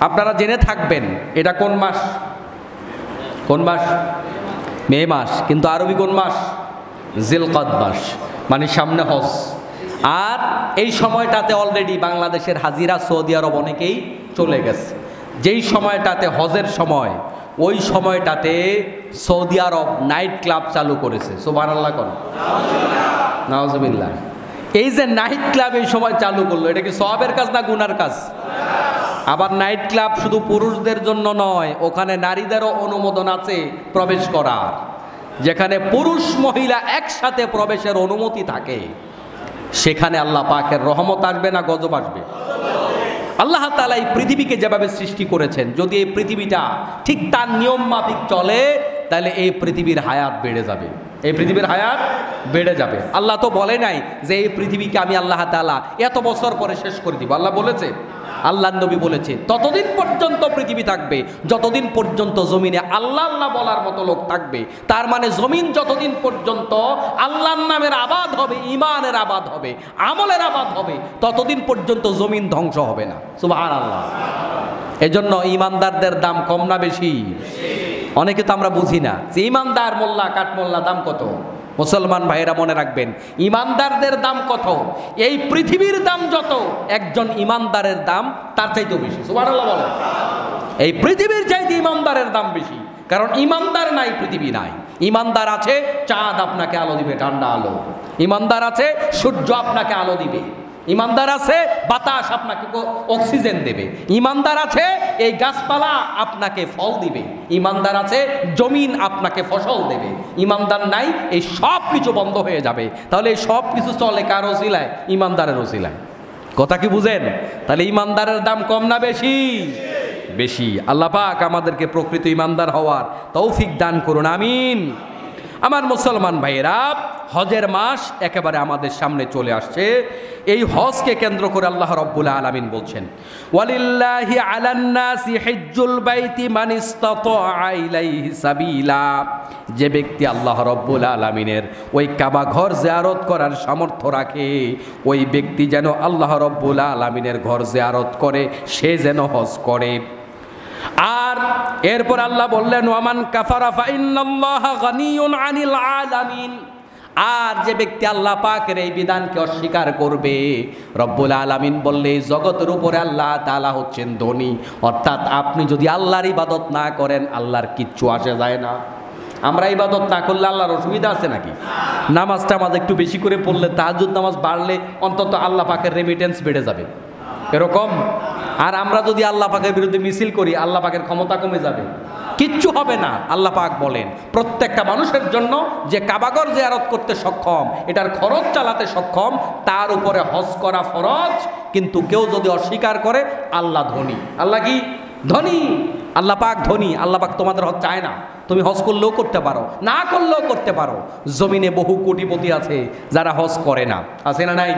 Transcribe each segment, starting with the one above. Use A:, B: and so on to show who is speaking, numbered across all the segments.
A: আপনারা জেনে থাকবেন এটা কোন মাস? কোন মাস? মে মাস, কিন্তু আরবি কোন মাস? জিলকদ মাস, মানে সামনে হজ। আর এই সময়টাতে অলরেডি বাংলাদেশের হাজিরা সৌদি আরব অনেকেই চলে গেছে। যেই সময়টাতে হজের সময়, ওই সময়টাতে সৌদি আরব নাইট ক্লাব চালু করেছে। সুবহানাল্লাহ কোন নাউজুবিল্লাহ। এই যে নাইট ক্লাব এই সময় চালু করলো, এটা কি সওয়াবের কাজ না গুনার কাজ? আবার নাইট ক্লাব শুধু পুরুষদের জন্য নয়, ওখানে নারীদেরও অনুমোদন আছে প্রবেশ করার। যেখানে পুরুষ মহিলা একসাথে প্রবেশের অনুমতি থাকে, সেখানে আল্লাহ পাকের রহমত আসবে না গজব আসবে? আল্লাহ তাআলা এই পৃথিবীকে যেভাবে সৃষ্টি করেছেন, যদি এই পৃথিবীটা ঠিক তার নিয়ম মাফিক চলে, তাহলে এই পৃথিবীর হায়াত বেড়ে যাবে। এই পৃথিবীর হায়াত বেড়ে যাবে। আল্লাহ তো বলে নাই যে এই পৃথিবীকে আমি আল্লাহ তাআলা এত বছর পরে শেষ করে দিব। আল্লাহ বলেছে, আল্লাহর নবী বলেছে, ততদিন পর্যন্ত পৃথিবী থাকবে যতদিন পর্যন্ত জমিনে আল্লাহ আল্লাহ বলার মতো লোক থাকবে। তার মানে জমিন যতদিন পর্যন্ত আল্লাহর নামের আবাদ হবে, ঈমানের আবাদ হবে, আমলের আবাদ হবে, ততদিন পর্যন্ত জমিন ধ্বংস হবে না। সুবহানাল্লাহ। এজন্য ঈমানদারদের দাম কম না বেশি? অনেকে তো আমরা বুঝি না যে ঈমানদার মোল্লা কাঠমোল্লা দাম কত। মুসলমান ভাইয়েরা মনে রাখবেন, ঈমানদারদের দাম কত। এই পৃথিবীর দাম যত, একজন ঈমানদারের দাম তার চাইতেও বেশি। সুবহানাল্লাহ বলেন। এই পৃথিবীর চাইতে ঈমানদারের দাম বেশি, কারণ ঈমানদার নাই পৃথিবী নাই। ঈমানদার আছে, চাঁদ আপনাকে আলো দিবে, ঠান্ডা আলো। ঈমানদার আছে, সূর্য আপনাকে আলো দিবে। ঈমানদার আছে, বাতাস আপনাকে অক্সিজেন দেবে। ঈমানদার আছে, এই গাছপালা আপনাকে ফল দিবে। ঈমানদার আছে, জমিন আপনাকে ফসল দেবে। ঈমানদার নাই, এই সব কিছু বন্ধ হয়ে যাবে। তাহলে এই সব কিছু চলে কার ওসিলায়? ঈমানদারের ওসিলায়। কথা কি বুঝেন? তাহলে ঈমানদারের দাম কম না বেশি? বেশি। আল্লাহ পাক আমাদেরকে প্রকৃত ঈমানদার হওয়ার তৌফিক দান করুন, আমিন। আমার মুসলমান ভাইয়েরা, হজের মাস একেবারে আমাদের সামনে চলে আসছে। এই হজকে কেন্দ্র করে আল্লাহ রাব্বুল আলামিন বলছেন, ওয়ালিল্লাহি আলান নাসি হিজ্জুল বাইতি মান ইসতাতা ইলাইহি সাবিলা। যে ব্যক্তি আল্লাহ রাব্বুল আলামিনের ওই কাবা ঘর জিয়ারত করার সামর্থ্য রাখে, ওই ব্যক্তি যেন আল্লাহ রাব্বুল আলামিনের ঘর জিয়ারত করে, সে যেন হজ করে। আর এরপর আল্লাহ বললেন, ওয়ামান কাফারা ফা ইন্নাল্লাহা গানিয়ুন আনিল আলামিন। আর যে ব্যক্তি আল্লাহ পাকের এই বিধানকে অস্বীকার করবে, রব্বুল আলামিন বললে এই জগতের উপরে আল্লাহ তাআলা হচ্ছেন ধনী। অর্থাৎ আপনি যদি আল্লাহর ইবাদত না করেন, আল্লাহর কিচ্ছু আসে যায় না। আমরা ইবাদত না করলে আল্লাহর অসুবিধা আছে নাকি? নামাজটা আমাদের একটু বেশি করে পড়লে, তাহাজ্জুদ নামাজ বাড়লে অন্তত আল্লাহ পাকের রেমিটেন্স বেড়ে যাবে, এরকম। আর আমরা যদি আল্লাহ পাকের বিরুদ্ধে মিছিল করি, আল্লাহ পাকের ক্ষমতা কমে যাবে, কিচ্ছু হবে না। আল্লাহ পাক বলেন, প্রত্যেকটা মানুষের জন্য যে কাবাঘর জিয়ারত করতে সক্ষম, এটার খরচ চালাতে সক্ষম, তার উপরে হজ করা ফরজ। কিন্তু কেউ যদি অস্বীকার করে, আল্লাহ ধনী। আল্লাহ কি ধনী? আল্লাহ পাক ধনী। আল্লাহ পাক তোমাদের হজ চায় না। তুমি হজ করলেও করতে পারো, না করলেও করতে পারো। জমিনে বহু কোটিপতি আছে যারা হজ করে না, আছে না নাই?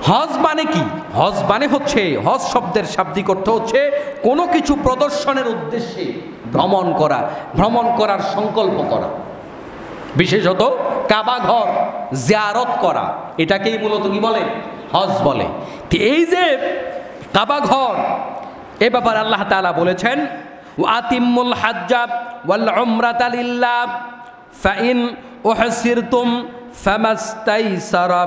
A: হজ মানে কি? হজ মানে হচ্ছে, হজ শব্দের শাব্দিক অর্থ হচ্ছে কোনো কিছু প্রদর্শনের উদ্দেশ্যে ভ্রমণ করা, ভ্রমণ করার সংকল্প করা, বিশেষত কাবা ঘর জিয়ারত করা, এটাকেই মূলত কি বলে? হজ বলে। এই যে কাবা ঘর, এ ব্যাপারে আল্লাহ তাআলা বলেছেন, ওয়াতিমুল হাজ্জা ওয়াল উমরাতা লিল্লাহ ফাইন উহসিরতুম ফামাস্তাইসারা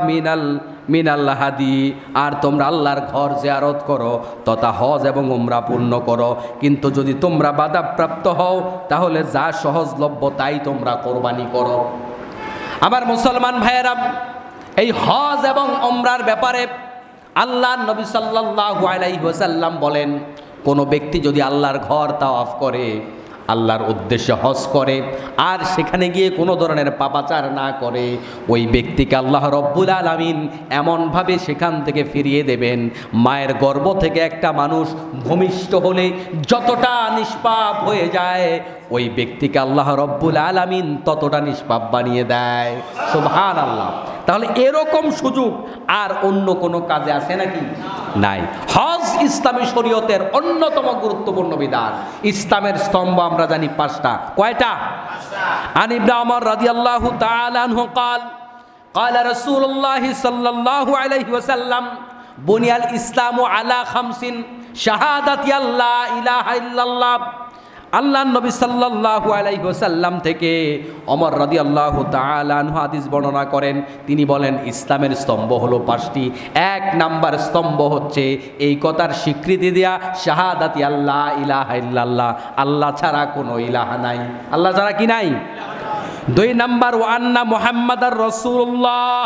A: মিনাল হাদি। আর তোমরা আল্লাহর ঘর জিয়ারত করো তথা হজ এবং উমরা পূর্ণ করো, কিন্তু যদি তোমরা বাধাপ্রাপ্ত হও, তাহলে যা সহজলভ্য তাই তোমরা কোরবানি করো। আমার মুসলমান ভাইয়েরা, এই হজ এবং উমরার ব্যাপারে আল্লাহর নবী সাল্লাল্লাহু আলাইহি ওয়াসাল্লাম বলেন, কোনো ব্যক্তি যদি আল্লাহর ঘর তাওয়াফ করে, আল্লাহর উদ্দেশ্যে হজ করে, আর সেখানে গিয়ে কোনো ধরনের পাপাচার না করে, ওই ব্যক্তিকে আল্লাহ রব্বুল আলামিন এমনভাবে সেখান থেকে ফিরিয়ে দেবেন, মায়ের গর্ভ থেকে একটা মানুষ ভূমিষ্ঠ হলে যতটা নিষ্পাপ হয়ে যায়, ওই ব্যক্তিকে আল্লাহ রব্বুল আলামিন ততটা নিষ্পাপ বানিয়ে দেয়। সুবহানাল্লাহ। তাহলে এরকম সুযোগ আর অন্য কোনো কাজে আছে নাকি? নাই। হজ ইসলামী শরীয়তের অন্যতম গুরুত্বপূর্ণ বিধান। ইসলামের স্তম্ভ আমরা জানি পাঁচটা। কয়টা? আন ইবনে ওমর রাদিয়াল্লাহু তাআলা আনহু قال قال رسول الله صلى الله عليه وسلم بني الاسلام على خمس শাহাদাতি আল্লা ইলাহা ইল্লাল্লাহ। আল্লাহর নবী সাল্লাল্লাহু আলাইহি ওয়াসাল্লাম থেকে ওমর রাদিয়াল্লাহু তাআলা আনহু হাদিস বর্ণনা করেন। তিনি বলেন ইসলামের স্তম্ভ হলো 5টি। 1 নাম্বার স্তম্ভ হচ্ছে এই কথার স্বীকৃতি দেয়া শাহাদাতি আল্লাহ ইলাহা ইল্লাল্লাহ, আল্লাহ ছাড়া কোনো ইলাহা নাই। আল্লাহ ছাড়া কি নাই? 2 নাম্বার ওয়া আন্না মুহাম্মাদার রাসূলুল্লাহ,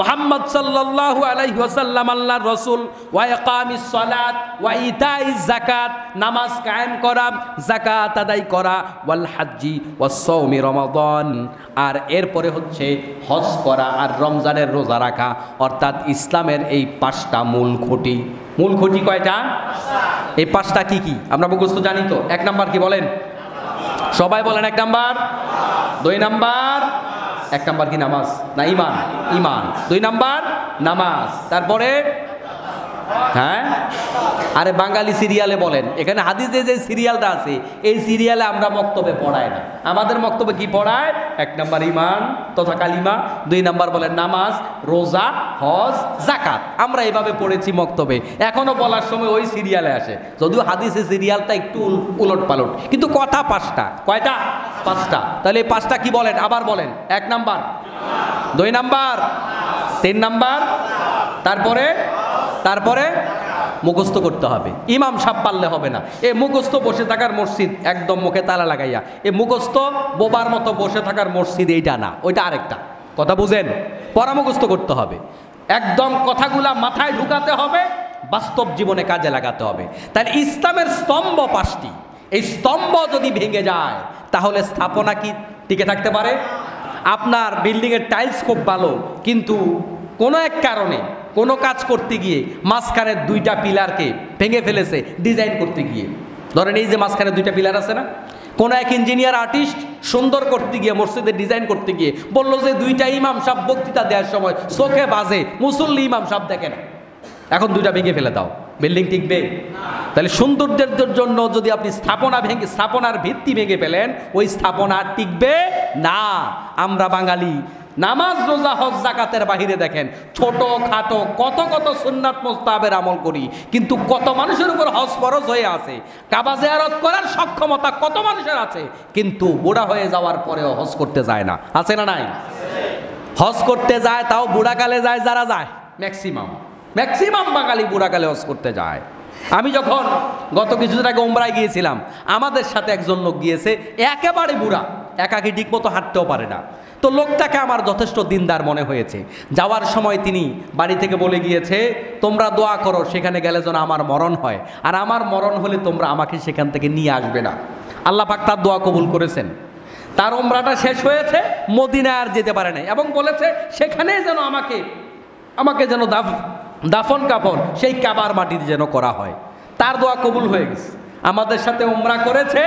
A: মুহাম্মদ সাল্লাল্লাহু আলাইহি ওয়াসাল্লাম আল্লাহর রাসূল। ওয়া ইকামিস সালাত ওয়া ইতাইজ যাকাত, নামাজ কায়েম করা, যাকাত আদায় করা, ওয়াল হাজ্জি ওয়াস সাওমি রমাদান, আর এরপরে হচ্ছে হজ করা আর রমজানের রোজা রাখা। অর্থাৎ ইসলামের এই 5টা মূল খুঁটি। মূল খুঁটি কয়টা? এই 5টা কি কি আমরা মুখস্থ জানি তো? 1 নাম্বার কি বলেন? সবাই বলেন 1 নাম্বার। 2 নাম্বার? 1 নাম্বার কি নামাজ না ইমান? ইমান। 2 নাম্বার নামাজ। তারপরে হ্যাঁ, আরে বাঙালি সিরিয়ালে বলেন, এখানে হাদিসে যে সিরিয়ালটা আছে এই সিরিয়ালে আমরা বক্তব্যে পড়াই না। আমাদের বক্তব্যে কি পড়ায়? 1 নাম্বার ইমান তথা কালিমা, 2 নাম্বার বলেন নামাজ, রোজা, হজ, যাকাত। আমরা এইভাবে পড়েছি বক্তব্যে, এখনো বলার সময় ওই সিরিয়ালে আসে, যদিও হাদিসে সিরিয়ালটা একটু উলট পালট, কিন্তু কথা 5টা। কয়টা? 5টা। তাহলে এই 5টা কি বলেন? আবার বলেন। 1 নাম্বার, 2 নাম্বার, 3 নাম্বার, তারপরে মুখস্থ করতে হবে। ইমাম সাহেব পারলে হবে না। এই মুখস্থ বসে থাকার মসজিদ একদম মুখে তালা লাগাইয়া, এই মুখস্থ বোবার মতো বসে থাকার মসজিদ এইটা না, ওইটা আরেকটা। কথা বুঝেন? পড়া মুখস্থ করতে হবে, একদম কথাগুলা মাথায় ঢুকাতে হবে, বাস্তব জীবনে কাজে লাগাতে হবে। তাহলে ইসলামের স্তম্ভ 5টি। এই স্তম্ভ যদি ভেঙে যায় তাহলে স্থাপনা কি টিকে থাকতে পারে? আপনার বিল্ডিংয়ের টাইলস খুব ভালো, কিন্তু কোনো এক কারণে কোনো কাজ করতে গিয়ে মাঝখানের 2টা পিলারকে ভেঙে ফেলেছে ডিজাইন করতে গিয়ে। ধরেন এই যে মাঝখানে 2টা পিলার আছে না, কোনো এক ইঞ্জিনিয়ার আর্টিস্ট সুন্দর করতে গিয়ে মসজিদের ডিজাইন করতে গিয়ে বললো যে 2টা ইমাম সাহেব বক্তৃতা দেওয়ার সময় চোখে বাজে, মুসল্লি ইমাম সাহেব দেখেন, এখন 2টা ভেঙে ফেলে দাও, বিল্ডিং টিকবে? তাহলে সৌন্দর্যের জন্য যদি আপনি স্থাপনার ভিত্তি ভেঙে ফেলেন, ওই স্থাপনা টিকবে না। আমরা বাঙালি নামাজ, রোজা, হজ, যাকাতের বাহিরে দেখেন ছোট খাটো কত কত সুন্নাত মুস্তাহাবের আমল করি, কিন্তু কত মানুষের উপর হজ ফরজ হয়ে আছে। কাবা জিয়ারত করার সক্ষমতা কত মানুষের আছে, কিন্তু বুড়া হয়ে যাওয়ার পরেও হজ করতে যায় না। আছে না নাই? হজ করতে যায়, তাও বুড়াকালে যায় যারা যায়, ম্যাক্সিমাম বাঙালি বুড়াকালে হজ করতে যায়। আমি যখন গত কিছুদিন আগে উমরায় গিয়েছিলাম, আমাদের সাথে একজন লোক গিয়েছে, একেবারে বুড়া, একাকি ঠিক মতো হাঁটতেও পারে না। তো লোকটাকে আমার যথেষ্ট দিনদার মনে হয়েছে। যাওয়ার সময় তিনি বাড়ি থেকে বলে গিয়েছে, তোমরা দোয়া করো সেখানে গেলে যেন আমার মরণ হয়, আর আমার মরণ হলে তোমরা আমাকে সেখান থেকে নিয়ে আসবে না। আল্লাহ পাক তার দোয়া কবুল করেছেন। তার উমরাটা শেষ হয়েছে, মদিনায় আর যেতে পারে নাই, এবং বলেছে সেখানে যেন আমাকে যেন দাফন কাফন সেই কাবার মাটিতে যেন করা হয়। তার দোয়া কবুল হয়ে গেছে, আমাদের সাথে উমরা করেছে,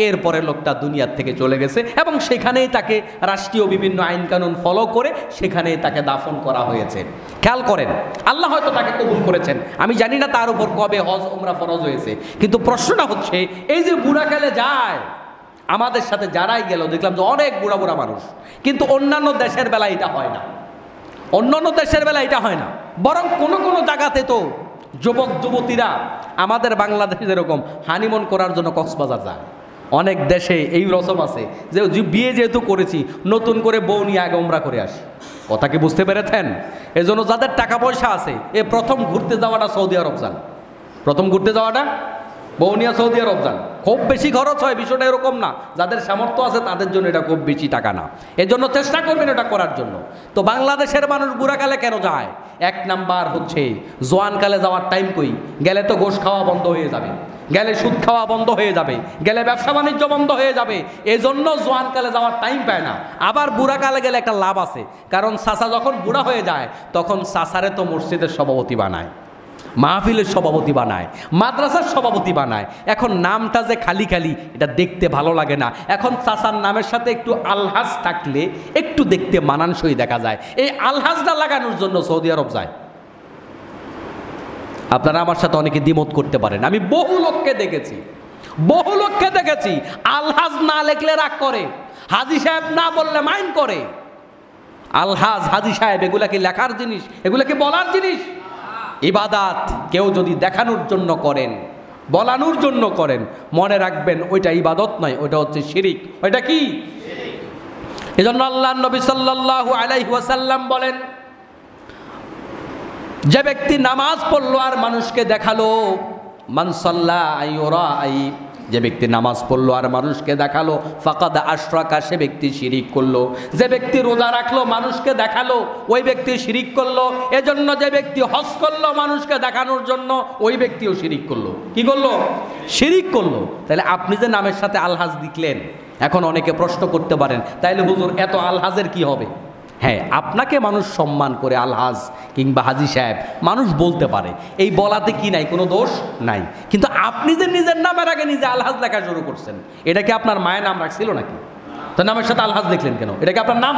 A: এরপরে লোকটা দুনিয়ার থেকে চলে গেছে, এবং সেখানেই তাকে রাষ্ট্রীয় বিভিন্ন আইন কানুন ফলো করে সেখানেই তাকে দাফন করা হয়েছে। খেয়াল করেন, আল্লাহ হয়তো তাকে কবুল করেছেন, আমি জানি না তার উপর কবে হজ উমরা ফরজ হয়েছে, কিন্তু প্রশ্নটা হচ্ছে এই যে বুড়াকালে যায়, আমাদের সাথে যারাই গেল দেখলাম যে অনেক বুড়া বুড়া মানুষ, কিন্তু অন্যান্য দেশের বেলা এটা হয় না। বরং কোনো কোনো জায়গাতে তো যুবক যুবতীরা আমাদের বাংলাদেশে যেরকম হানিমুন করার জন্য কক্সবাজার যায়, অনেক দেশে এই রসম আছে যে বিয়ে যেহেতু করেছি নতুন করে বউ নিয়ে আগে উমরা করে আসি। কথা কি বুঝতে পেরেছেন? এজন্য যাদের টাকা পয়সা আছে, প্রথম ঘুরতে যাওয়াটা সৌদি আরব যান, বউ নিয়ে সৌদি আরব যান। খুব বেশি খরচ হয়, বিষয়টা এরকম না, যাদের সামর্থ্য আছে তাদের জন্য এটা খুব বেশি টাকা না, এজন্য চেষ্টা করবেন এটা করার জন্য। তো বাংলাদেশের মানুষ বুড়াকালে কেন যায়? 1 নাম্বার হচ্ছে জোয়ানকালে যাওয়ার টাইম কই, গেলে তো গোশ খাওয়া বন্ধ হয়ে যাবে, গেলে সুদ খাওয়া বন্ধ হয়ে যাবে, গেলে ব্যবসা বাণিজ্য বন্ধ হয়ে যাবে, এজন্য জোয়ানকালে যাওয়ার টাইম পায় না। আবার বুড়াকালে গেলে একটা লাভ আছে, কারণ চাচা যখন বুড়া হয়ে যায় তখন চাচারে তো মসজিদের সভাপতি বানায়, মাহফিলের সভাপতি বানায়, মাদ্রাসার সভাপতি বানায়। এখন নামটা যে খালি খালি, এটা দেখতে ভালো লাগে না। এখন চাচার নামের সাথে একটু আলহাজ থাকলে একটু দেখতে মানানসই দেখা যায়। এই আলহাজটা লাগানোর জন্য সৌদি আরব যায়। আপনারা আমার সাথে অনেকে দ্বিমত করতে পারেন, আমি বহু লোককে দেখেছি আলহাজ না লেখলে রাগ করে, হাজী সাহেব না বললে মাইন্ড করে। আলহাজ, হাজী সাহেব এগুলা কি লেখার জিনিস? এগুলা কি বলার জিনিস? ইবাদাত কেউ যদি দেখানোর জন্য করেন, বলানোর জন্য করেন, মনে রাখবেন ওইটা ইবাদত নয়, ওইটা হচ্ছে শিরিক। ওইটা কি? এজন্য আল্লাহর নবী সাল্লাল্লাহু আলাইহি ওয়াসাল্লাম বলেন, যে ব্যক্তি নামাজ পড়লো আর মানুষকে দেখালো, মান সাল্লা আইয়ুরা আই, যে ব্যক্তি নামাজ পড়লো আর মানুষকে দেখালো, ফাকাদ আশরাকা, সে ব্যক্তি শিরিক করলো। যে ব্যক্তি রোজা রাখলো মানুষকে দেখালো, ওই ব্যক্তি শিরিক করলো। এজন্য যে ব্যক্তি হজ করলো মানুষকে দেখানোর জন্য, ওই ব্যক্তিও শিরিক করলো। কি করলো? শিরিক করলো। তাহলে আপনি যে নামের সাথে আলহাজ লিখলেন, এখন অনেকে প্রশ্ন করতে পারেন, তাইলে হুজুর এত আলহাজের কি হবে? হ্যাঁ, আপনাকে মানুষ সম্মান করে আলহাজ কিংবা হাজি সাহেব মানুষ বলতে পারে, এই বলাতে কি নাই, কোনো দোষ নাই। কিন্তু আপনি যে নিজের নামের আগে নিজে আলহাজ লেখা শুরু করছেন, এটা কি আপনার মায়ের নাম রাখছিল নাকি? তো নামের সাথে আলহাজ লিখলেন কেন? এটা কি আপনার নাম?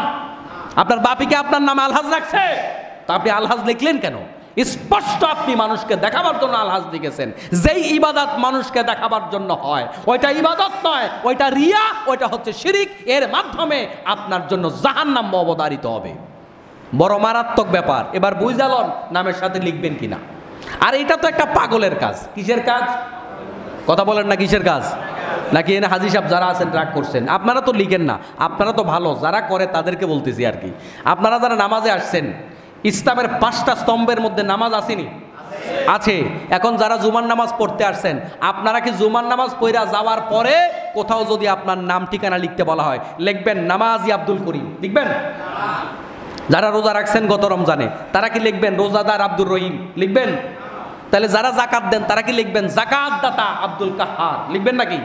A: আপনার বাপিকে আপনার নামে আলহাজ রাখছে, তো আপনি আলহাজ লিখলেন কেন? স্পষ্ট আপনি মানুষকে দেখাবার জন্য আলহাজ লিখেছেন। যেই ইবাদত মানুষকে দেখাবার জন্য হয়, ওইটা ইবাদত নয়, ওইটা রিয়া, ওইটা হচ্ছে শিরিক। এর মাধ্যমে আপনার জন্য জাহান্নাম অবধারিত হবে। বড় মারাত্মক ব্যাপার। এবার বুঝালন নামের সাথে লিখবেন কিনা। আর এটা তো একটা পাগলের কাজ। কিসের কাজ? কথা বলেন না, কিসের কাজ? নাকি এনে হাজি সাহেব যারা আছেন রাগ করছেন? আপনারা তো লিখেন না, আপনারা তো ভালো, যারা করে তাদেরকে বলতেছি আর কি। আপনারা যারা নামাজে আসছেন, ইসলামের 5টা স্তম্ভের মধ্যে নামাজ আসেনি? আছে। এখন যারা জুমার নামাজ পড়তে আসছেন, আপনারা কি জুমার নামাজ পড়া যাওয়ার পরে কোথাও যদি আপনার নাম ঠিকানা লিখতে বলা হয়, লিখবেন নামাজি আব্দুল করিম? লিখবেন? যারা রোজা রাখছেন গত রমজানে, তারা কি লিখবেন রোজাদার আব্দুর রহিম? লিখবেন? তাহলে যারা জাকাত দেন, তারা কি লিখবেন জাকাত দাতা আব্দুল কাহার? লিখবেন নাকি?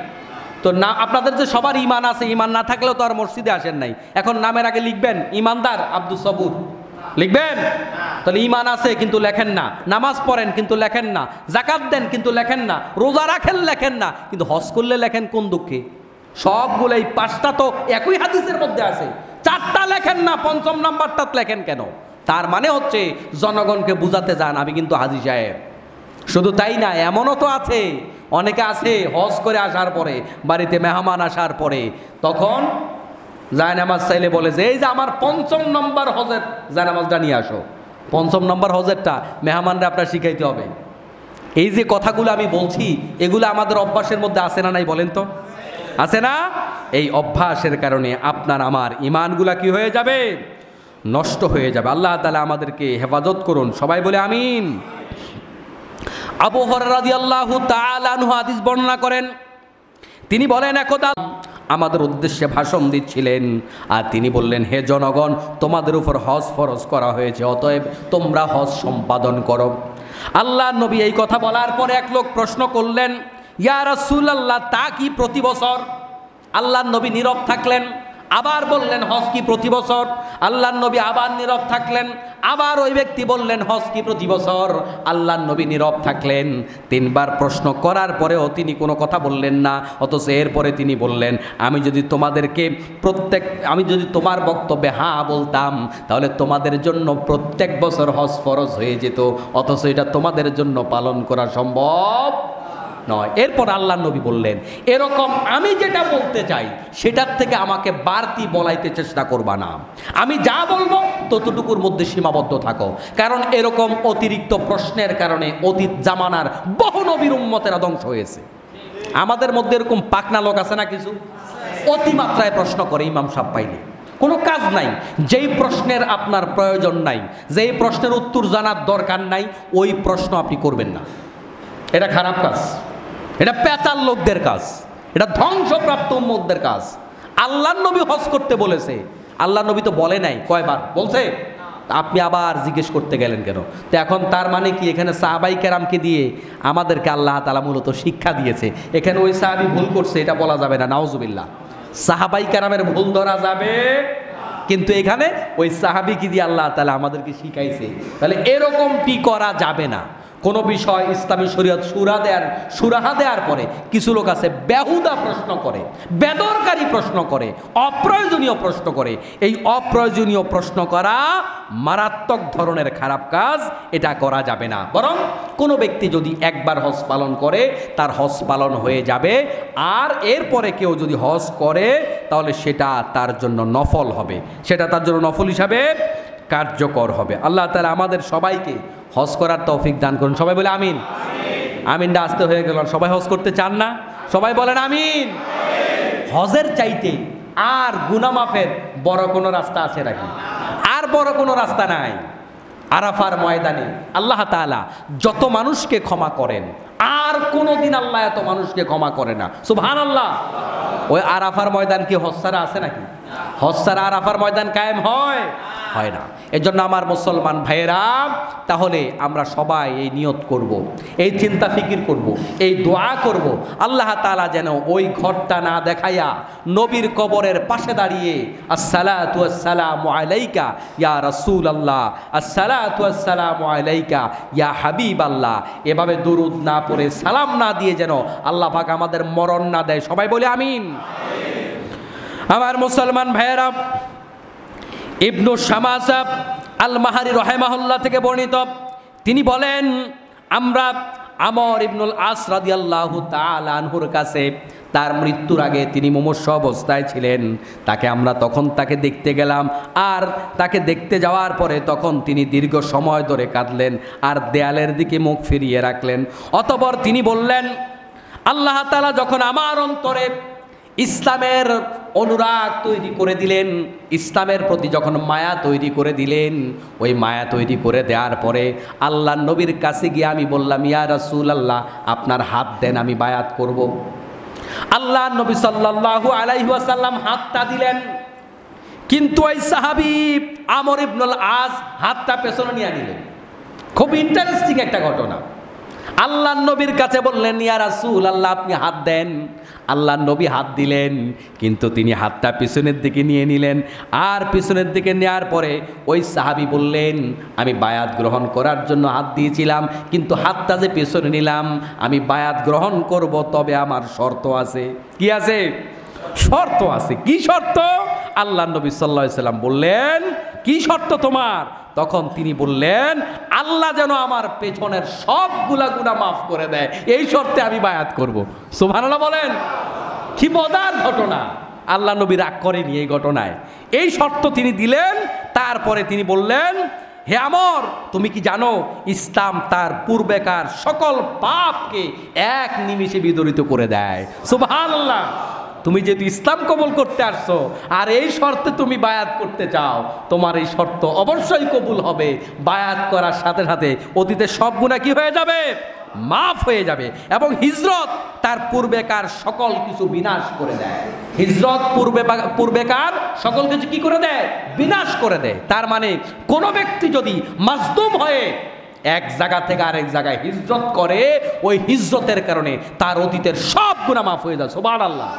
A: তো না, আপনাদের যে সবার ইমান আছে, ইমান না থাকলেও তো আর মসজিদে আসেন নাই, এখন নামের আগে লিখবেন ইমানদার আব্দুল সবুর? লিখবেন? তাহলে ইমান আছে কিন্তু লেখেন না, নামাজ পড়েন কিন্তু লেখেন না, জাকাত দেন কিন্তু লেখেন না, রোজা রাখেন লেখেন না, কিন্তু হজ করলে লেখেন কোন দুঃখে? সবগুলো এই 5টা তো একই হাদিসের মধ্যে আছে, 4টা লেখেন না, 5ম নাম্বারটা লেখেন কেন? তার মানে হচ্ছে জনগণকে বুঝাতে যান আমি কিন্তু হাজি সাহেব। শুধু তাই না, এমনও তো আছে, অনেকে আছে হজ করে আসার পরে, বাড়িতে মেহমান আসার পরে, তখন জায়নামাজ চাইলে বলে যে এই যে আমার 5ম নম্বর হজের জায়নামাজটা নিয়ে আসো। 5ম নম্বর হজেরটা মেহমানরা আপনার শিখাইতে হবে। এই যে কথাগুলো আমি বলছি, এগুলো আমাদের অভ্যাসের মধ্যে আছে না নাই বলেন তো? আছে না? এই অভ্যাসের কারণে আপনার আমার ইমানগুলা কি হয়ে যাবে? নষ্ট হয়ে যাবে। আল্লাহ তাআলা আমাদেরকে হেফাজত করুন, সবাই বলে আমিন। আবু হুরায়রা রাদিয়াল্লাহু তাআলা আনহু হাদিস বর্ণনা করেন, তিনি বলেন একদা আমাদের উদ্দেশ্যে ভাষণ দিচ্ছিলেন, আর তিনি বললেন, হে জনগণ, তোমাদের উপর হজ ফরজ করা হয়েছে, অতএব তোমরা হজ সম্পাদন করো। আল্লাহ নবী এই কথা বলার পরে এক লোক প্রশ্ন করলেন, ইয়া রাসূলুল্লাহ, তা কি প্রতি বছর? আল্লাহ নবী নীরব থাকলেন। আবার বললেন, হজ কি প্রতি বছর? আল্লাহ নবী আবার নীরব থাকলেন। আবার ওই ব্যক্তি বললেন, হজ কি প্রতি বছর? আল্লাহ নবী নীরব থাকলেন। 3বার প্রশ্ন করার পরেও তিনি কোনো কথা বললেন না। অথচ এরপরে তিনি বললেন, আমি যদি তোমার বক্তব্যে হ্যাঁ বলতাম, তাহলে তোমাদের জন্য প্রত্যেক বছর হজ ফরজ হয়ে যেত, অথচ এটা তোমাদের জন্য পালন করা সম্ভব নয়। এরপর আল্লাহ নবী বললেন, এরকম আমি যেটা বলতে চাই সেটার থেকে আমাকে বাড়তি বলাইতে চেষ্টা করবা না। আমি যা বলবো ততটুকুর মধ্যে সীমাবদ্ধ থাকো। কারণ এরকম অতিরিক্ত প্রশ্নের কারণে অতীত জামানার বহু নবীর উম্মতেরা ধ্বংস হয়েছে। আমাদের মধ্যে এরকম পাকনা লোক আছে না কিছু, অতিমাত্রায় প্রশ্ন করে ইমাম সাহেব পাইলে। কোনো কাজ নাই, যেই প্রশ্নের আপনার প্রয়োজন নাই, যেই প্রশ্নের উত্তর জানার দরকার নাই, ওই প্রশ্ন আপনি করবেন না। এটা খারাপ কাজ, এটা পেঁচাল লোকদের কাজ, এটা ধ্বংসপ্রাপ্ত উম্মতদের কাজ। আল্লাহর নবী হজ করতে বলেছে, আল্লাহর নবী তো বলে নাই, কয়বার বলছে? আপনি আবার জিজ্ঞেস করতে গেলেন কেন? তো এখন তার মানে কি এখানে সাহাবাই কেরামকে দিয়ে আমাদেরকে আল্লাহ তাআলা মূলত শিক্ষা দিয়েছে। এখানে ওই সাহাবী ভুল করছে এটা বলা যাবে না, নাউজুবিল্লাহ। সাহাবাই কেরামের ভুল ধরা যাবে, কিন্তু এখানে ওই সাহাবী কি দিয়ে আল্লাহ তাআলা আমাদেরকে শিখাইছে। তাহলে এরকমটি করা যাবে না। কোনো বিষয় ইসলামী শরীয়ত সুরাহা দেওয়ার পরে কিছু লোক আছে বেহুদা প্রশ্ন করে, বেদরকারী প্রশ্ন করে, অপ্রয়োজনীয় প্রশ্ন করে। এই অপ্রয়োজনীয় প্রশ্ন করা মারাত্মক ধরনের খারাপ কাজ, এটা করা যাবে না। বরং কোনো ব্যক্তি যদি একবার হজ পালন করে তার হজ পালন হয়ে যাবে, আর এরপরে কেউ যদি হজ করে তাহলে সেটা তার জন্য নফল হবে, সেটা তার জন্য নফল হিসাবে কার্যকর হবে। আল্লাহ তাআলা আমাদের সবাইকে হজ করার তৌফিক দান করুন। সবাই বলে আমিন। আমিনটা আসতে হয়ে গেল। সবাই হজ করতে চান না? সবাই বলেন আমিন। হজের চাইতে আর গুনাহ মাফের বড় কোনো রাস্তা আছে নাকি? আর বড় কোনো রাস্তা নাই। আরাফার ময়দানে আল্লাহ তাআলা যত মানুষকে ক্ষমা করেন, আর কোনোদিন আল্লাহ এত মানুষকে ক্ষমা করে না। সুবহানাল্লাহ। ওই আরাফার ময়দান কি হজ ছাড়া আছে নাকি? হজ ছাড়া আরাফার ময়দান কায়েম হয়? হয় না। এজন্য আমার মুসলমান ভাইয়েরা, তাহলে আমরা সবাই এই নিয়ত করব, এই চিন্তা ফিকির করব, এই দোয়া করব, আল্লাহ তাআলা যেন ওই ঘরটা না দেখাইয়া নবীর কবরের পাশে দাঁড়িয়ে আসসালাতু ওয়াসসালামু আলাইকা ইয়া রাসূলুল্লাহ, আসসালাতু ওয়াসসালামু আলাইকা ইয়া হাবিবাল্লাহ এভাবে দুরুদ না পড়ে, সালাম না দিয়ে যেন আল্লাহ পাক আমাদের মরণ না দেয়। সবাই বলে আমিন। আমার মুসলমান ভাইয়েরা, ইবনু শামাসা আল মাহারি রাহিমাহুল্লাহ থেকে বর্ণিত, তিনি বলেন, আমরা আমর ইবনুল আস রাদিয়াল্লাহু তাআলা আনহুর কাছে তার মৃত্যুর আগে, তিনি মুমূর্ষু অবস্থায় ছিলেন, তখন তাকে দেখতে গেলাম। আর তাকে দেখতে যাওয়ার পরে তখন তিনি দীর্ঘ সময় ধরে কাঁদলেন আর দেয়ালের দিকে মুখ ফিরিয়ে রাখলেন। অতঃপর তিনি বললেন, আল্লাহ তাআলা যখন আমার অন্তরে ইসলামের অনুরাগ তৈরি করে দিলেন, ইসলামের প্রতি যখন মায়া তৈরি করে দিলেন, ওই মায়া তৈরি করে দেওয়ার পরে আল্লাহ নবীর কাছে গিয়ে আমি বললাম, ইয়া রাসূলুল্লাহ আপনার হাত দেন, আমি বায়াত করব। আল্লাহ নবী সাল্লাল্লাহু আলাইহি ওয়াসাল্লাম হাতটা দিলেন, কিন্তু ওই সাহাবী আমর ইবনুল আস হাতটা পেছনে নিয়ে নিলেন। খুব ইন্টারেস্টিং একটা ঘটনা। আল্লাহ নবীর কাছে বললেন, ইয়া রাসূলুল্লাহ আপনি হাত দেন। আল্লাহ নবী হাত দিলেন, কিন্তু তিনি হাতটা পিছনের দিকে নিয়ে নিলেন। আর পিছনের দিকে নেওয়ার পরে ওই সাহাবী বললেন, আমি বায়াত গ্রহণ করার জন্য হাত দিয়েছিলাম, কিন্তু হাতটা যে পিছনে নিলাম, আমি বায়াত গ্রহণ করব, তবে আমার শর্ত আছে। কি আছে? শর্ত আছে। কি শর্ত? আল্লাহ নবী সাল্লাল্লাহু আলাইহি সাল্লাম বললেন, কি শর্ত তোমার? তখন তিনি বললেন, আল্লাহ যেন আমার পেছনের সবগুলা গুনাহ মাফ করে দেয়, এই শর্তে আমি বায়াত করব। সুবহানাল্লাহ বলেন। কি মজার ঘটনা! আল্লাহ নবী রাগ করেনি এই ঘটনায়, এই শর্ত তিনি দিলেন। তারপরে তিনি বললেন, হে আমর, তুমি কি জানো ইসলাম তার পূর্বেকার সকল পাপকে এক নিমিষে বিদরিত করে দেয়। সুবহানাল্লাহ। তুমি যেহেতু ইসলাম কবুল করতে আসছো আর এই শর্তে তুমি বায়াত করতে চাও, তোমার এই শর্ত অবশ্যই কবুল হবে। বায়াত করার সাথে সাথে অতীতের সব গুনাহ কি হয়ে যাবে? মাফ হয়ে যাবে। এবং হিজরত তার পূর্বেকার সকল কিছু বিনাশ করে দেয়। হিজরত পূর্বেকার সকল কিছু কি করে দেয়? বিনাশ করে দেয়। তার মানে কোনো ব্যক্তি যদি মাজলুম হয়ে এক জায়গা থেকে আরেক জায়গায় হিজরত করে, ওই হিজরতের কারণে তার অতীতের সব গুনাহ মাফ হয়ে যায়। সুবহানাল্লাহ।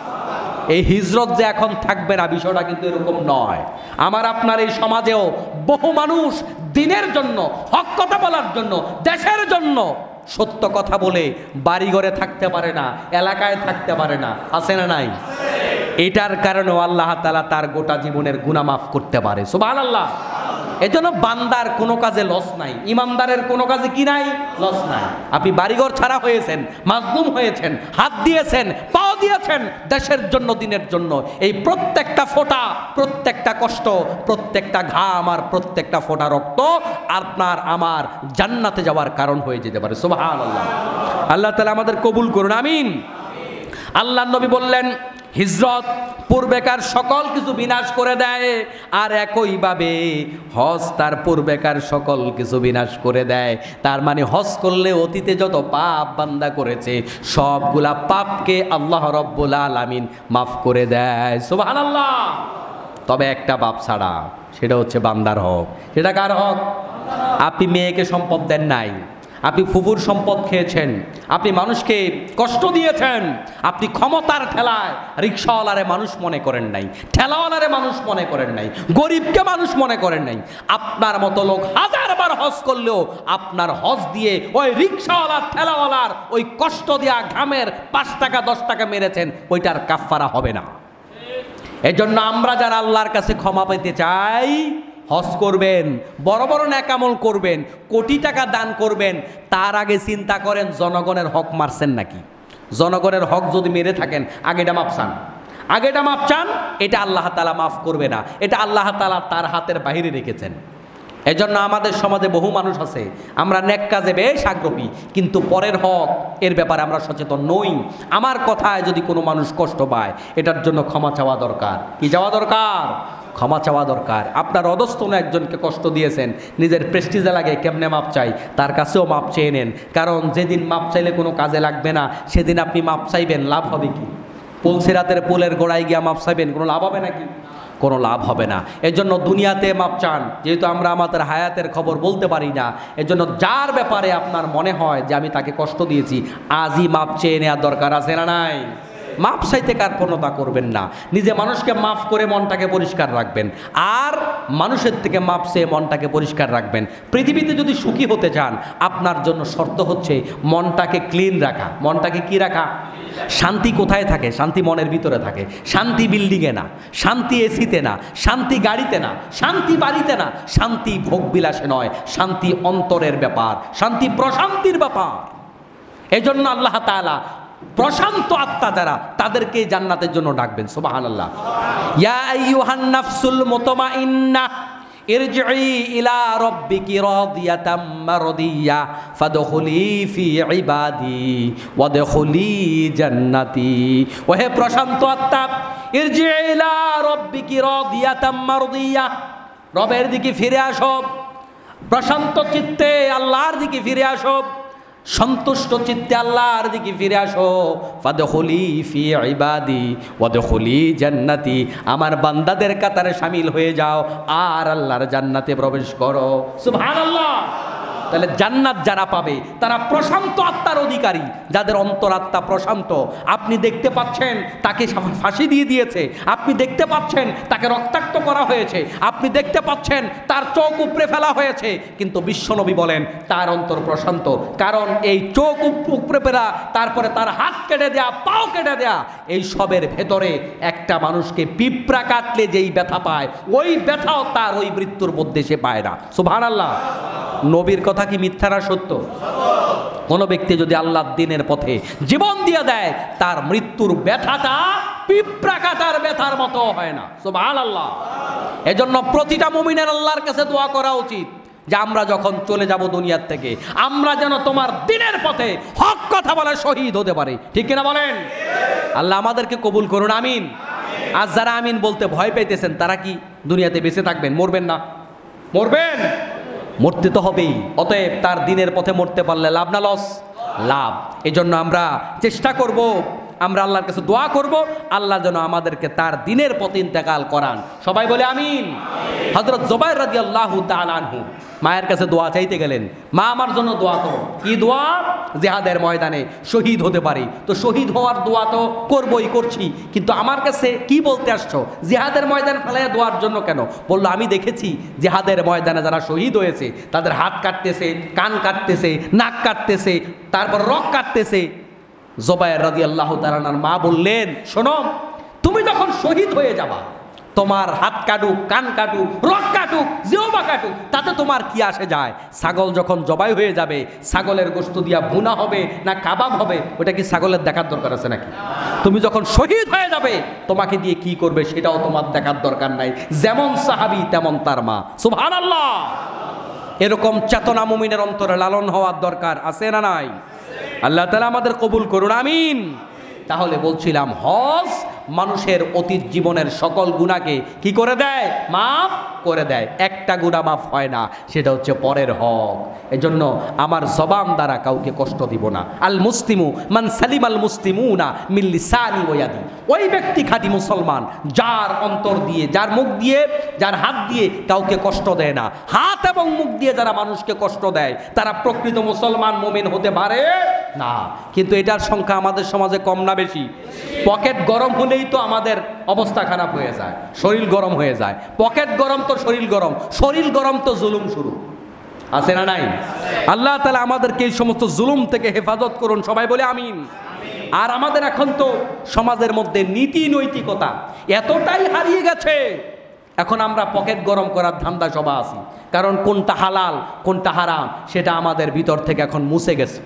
A: এই হিজরত যে এখন থাকবে না, বিষয়টা কিন্তু এরকম নয়। আমার আপনার এই সমাজেও বহু মানুষ দিনের জন্য, হক কথা বলার জন্য, দেশের জন্য সত্য কথা বলে বাড়িঘরে থাকতে পারে না, এলাকায় থাকতে পারে না। আছে না নাই? এটার কারণেও আল্লাহ তাআলা তার গোটা জীবনের গুনাহ মাফ করতে পারে। সুবহানাল্লাহ। এজন্য বান্দার কোনো কাজে লস নাই, ইমানদারের কোনো কাজে কি নাই? লস নাই। আপনি বাড়িঘর ছাড়া হয়েছেন, মাজলুম হয়েছেন, হাত দিয়েছেন, পাও দিয়েছেন দেশের জন্য, দিনের জন্য, এই প্রত্যেকটা ফোঁটা, প্রত্যেকটা কষ্ট, প্রত্যেকটা ঘাম আর প্রত্যেকটা ফোঁটা রক্ত আপনার আমার জান্নাতে যাওয়ার কারণ হয়ে যেতে পারে। সুবহানাল্লাহ। আল্লাহ তাআলা আমাদের কবুল করুন, আমিন। আল্লাহ নবী বললেন, হিজরত পূর্বেকার সকল কিছু বিনাশ করে দেয়, আর একইভাবে হজ তার পূর্বেকার সকল কিছু বিনাশ করে দেয়। তার মানে হজ করলে অতীতে যত পাপ বান্দা করেছে সবগুলা পাপকে আল্লাহ রব্বুল আলামিন মাফ করে দেয়। সুবহানাল্লাহ। তবে একটা পাপ ছাড়া, সেটা হচ্ছে বান্দার হক। সেটা কার হক? আপনি মেয়েকে সম্পদ দেন নাই, আপনি ফুফুর সম্পদ খেয়েছেন, আপনি মানুষকে কষ্ট দিয়েছেন, আপনি ক্ষমতার ঠেলায় রিক্সাওয়ালারে মানুষ মনে করেন নাই, ঠেলাওয়ালারে মানুষ মনে করেন নাই, গরিবকে মানুষ মনে করেন নাই। আপনার মতো লোক হাজারবার হজ করলেও আপনার হজ দিয়ে ওই রিক্সাওয়ালার, ঠেলাওয়ালার ওই কষ্ট দেওয়া ঘামের 5 টাকা 10 টাকা মেরেছেন, ওইটার কাফফারা হবে না। এজন্য আমরা যারা আল্লাহর কাছে ক্ষমা পেতে চাই, হজ করবেন, বড় বড় নেক আমল করবেন, কোটি টাকা দান করবেন, তার আগে চিন্তা করেন জনগণের হক মারছেন নাকি। জনগণের হক যদি মেরে থাকেন, আগেটা মাপ চান, আগেটা মাপ চান। এটা আল্লাহ তাআলা মাফ করবে না, এটা আল্লাহ তাআলা তার হাতের বাইরে রেখেছেন। এজন্য আমাদের সমাজে বহু মানুষ আছে, আমরা নেক কাজে বেশ আগ্রহী, কিন্তু পরের হক এর ব্যাপারে আমরা সচেতন নই। আমার কথায় যদি কোনো মানুষ কষ্ট পায়, এটার জন্য ক্ষমা চাওয়া দরকার। কি চাওয়া দরকার? ক্ষমা চাওয়া দরকার। আপনার অধস্তন একজনকে কষ্ট দিয়েছেন, নিজের প্রেস্টিজে লাগে কেমনে মাপ চাই, তার কাছেও মাপ চেয়ে নেন। কারণ যেদিন মাপ চাইলে কোনো কাজে লাগবে না, সেদিন আপনি মাপ চাইবেন, লাভ হবে কি? পুলসিরাতের পুলের গোড়ায় গিয়া মাপ চাইবেন, কোনো লাভ হবে নাকি? কোনো লাভ হবে না। এজন্য দুনিয়াতে মাপ চান, যেহেতু আমরা আমাদের হায়াতের খবর বলতে পারি না। এজন্য যার ব্যাপারে আপনার মনে হয় যে আমি তাকে কষ্ট দিয়েছি, আজই মাপ চেয়ে নেওয়ার দরকার আছে না নাই? মাপ চাইতে কার্পণ্যতা করবেন না, নিজে মানুষকে মাফ করে মনটাকে পরিষ্কার রাখবেন, আর মানুষের থেকে মাপ চেয়ে মনটাকে পরিষ্কার রাখবেন। পৃথিবীতে যদি সুখী হতে চান, আপনার জন্য শর্ত হচ্ছে মনটাকে ক্লিন রাখা। মনটাকে কি রাখা? শান্তি কোথায় থাকে? শান্তি মনের ভিতরে থাকে। শান্তি বিল্ডিংয়ে না, শান্তি এসিতে না, শান্তি গাড়িতে না, শান্তি বাড়িতে না, শান্তি ভোগবিলাসে নয়, শান্তি অন্তরের ব্যাপার, শান্তি প্রশান্তির ব্যাপার। এজন্য আল্লাহ তাআলা প্রশান্ত আত্মা যারা, তাদেরকে জান্নাতের জন্য ডাকবেন। সুবহানাল্লাহ। ইয়া আইয়ুহান নাফসুল মুতমাইন্নাহ ইরজিই ইলা রাব্বিকি রাদিয়াতাম মারদিয়া ফাদখুলি ফি ইবাদি ওয়াদখুলি জান্নাতি। ওহে প্রশান্ত আত্মা, ইরজিই ইলা রাব্বিকি রাদিয়াতাম মারদিয়া, রবের দিকে ফিরে আসো, প্রশান্ত চিত্তে আল্লাহর দিকে ফিরে আসো, সন্তুষ্ট চিত্তে আল্লাহর দিকে ফিরে আসো। ফাদখুলি ফি ইবাদি ওয়াদখুলি জান্নাতি, আমার বান্দাদের কাতারে শামিল হয়ে যাও আর আল্লাহর জান্নাতে প্রবেশ করো। সুবহানাল্লাহ। তাহলে জান্নাত যারা পাবে তারা প্রশান্ত আত্মার অধিকারী, যাদের অন্তরাত্মা প্রশান্ত। আপনি দেখতে পাচ্ছেন তাকে ফাঁসি দিয়ে দিয়েছে, আপনি দেখতে পাচ্ছেন তাকে রক্তাক্ত করা হয়েছে, আপনি দেখতে পাচ্ছেন তার চোখ উপড়ে ফেলা হয়েছে, কিন্তু বিশ্বনবী বলেন তার অন্তর প্রশান্ত। কারণ এই চোখ উপড়ে ফেলা, তারপরে তার হাত কেটে দেয়া, পাও কেটে দেয়া, এই সবের ভেতরে একটা মানুষকে পিঁপড়া কাটলে যেই ব্যথা পায়, ওই ব্যথাও তার ওই মৃত্যুর মধ্যে সে পায় না। সুবহানাল্লাহ। নবীর কথা কি মিথ্যা না সত্য? কোন ব্যক্তি যদি আল্লাহর দ্বীনের পথে জীবন দিয়ে দেয়, তার মৃত্যুর ব্যথাটা পিঁপড়া কাটার ব্যথার মতো হয় না। সুবহানাল্লাহ। এজন্য প্রতিটা মুমিনের আল্লাহর কাছে দোয়া করা উচিত যে আমরা যখন চলে যাব দুনিয়ার থেকে, আমরা যেন তোমার দ্বীনের পথে হক কথা বলে শহীদ হতে পারি। ঠিক কিনা বলেন? আল্লাহ আমাদেরকে কবুল করুন, আমিন। আজ যারা আমিন বলতে ভয় পেতেছেন, তারা কি দুনিয়াতে বেঁচে থাকবেন? মরবেন না? মরবেন, মরতে তো হবেই। অতএব তার দ্বীনের পথে মরতে পারলে লাভ না লস? লাভ। এজন্য আমরা চেষ্টা করব, আমরা আল্লাহর কাছে দোয়া করব, আল্লাহ যেন আমাদেরকে তার দ্বীনের পথে ইন্তেকাল করান। সবাই বলে আমিন। হযরত জুবাইর রাদিয়াল্লাহু তাআলা আনহু মায়ের কাছে দোয়া চাইতে গেলেন, মা আমার জন্য দোয়া করো। কি দোয়া? জিহাদের ময়দানে শহীদ হতে পারি। তো শহীদ হওয়ার দোয়া তো করবই, করছি, কিন্তু আমার কাছে কি বলতে আসছো? জিহাদের ময়দান ফেলাইয়া দোয়ার জন্য কেন? বললো আমি দেখেছি জিহাদের ময়দানে যারা শহীদ হয়েছে তাদের হাত কাটতেছে, কান কাটতেছে, নাক কাটতেছে, তারপর রক কাটতেছে। জুবাইর রাদিয়াল্লাহু তাআলার মা বললেন, শোনো, তুমি যখন শহীদ হয়ে যাবা, তোমার হাত কাটুক, কান কাটুক, রক কাটুক, জিহ্বা কাটুক, তাতে তোমার কি আসে যায়? ছাগল যখন জবাই হয়ে যাবে, ছাগলের গোশত দিয়া ভুনা হবে না কাবাব হবে, ওটা কি ছাগলের দেখার দরকার আছে নাকি? তুমি যখন শহীদ হয়ে যাবে, তোমাকে দিয়ে কি করবে সেটাও তোমার দেখার দরকার নাই। যেমন সাহাবী তেমন তার মা। সুবহানাল্লাহ। এরকম চেতনা মুমিনের অন্তরে লালন হওয়ার দরকার আছে না নাই? আল্লাহ তাআলা আমাদের কবুল করুন, আমিন। তাহলে বলছিলাম, হজ মানুষের অতীত জীবনের সকল গুনাহকে কি করে দেয়? মাফ করে দেয়। একটা গুনাহ মাফ হয় না, সেটা হচ্ছে পরের হক। এজন্য আমার জবান দ্বারা কাউকে কষ্ট দিব না। আল মুসলিমু মান সালিমাল মুসলিমুনা মিন লিসানি ওয়া ইয়াদি। ওই ব্যক্তি খাঁটি মুসলমান যার অন্তর দিয়ে, যার মুখ দিয়ে, যার হাত দিয়ে কাউকে কষ্ট দেয় না। হাত এবং মুখ দিয়ে যারা মানুষকে কষ্ট দেয়, তারা প্রকৃত মুসলমান মুমিন হতে পারে না। কিন্তু এটার সংখ্যা আমাদের সমাজে কম না বেশি? পকেট গরম হলেই তো আমাদের অবস্থা খারাপ হয়ে যায়, শরীর গরম হয়ে যায়। পকেট গরম তো শরীর গরম, শরীর গরম তো জুলুম শুরু। আছে না নাই? আল্লাহ তাআলা আমাদেরকে এই সমস্ত জুলুম থেকে হেফাজত করুন। সবাই বলে আমিন। আর আমাদের এখন তো সমাজের মধ্যে নীতি নৈতিকতা এতটাই হারিয়ে গেছে, এখন আমরা পকেট গরম করার ধান্দা সবাই আছি। কারণ কোনটা হালাল কোনটা হারাম সেটা আমাদের ভিতর থেকে এখন মুছে গেছে।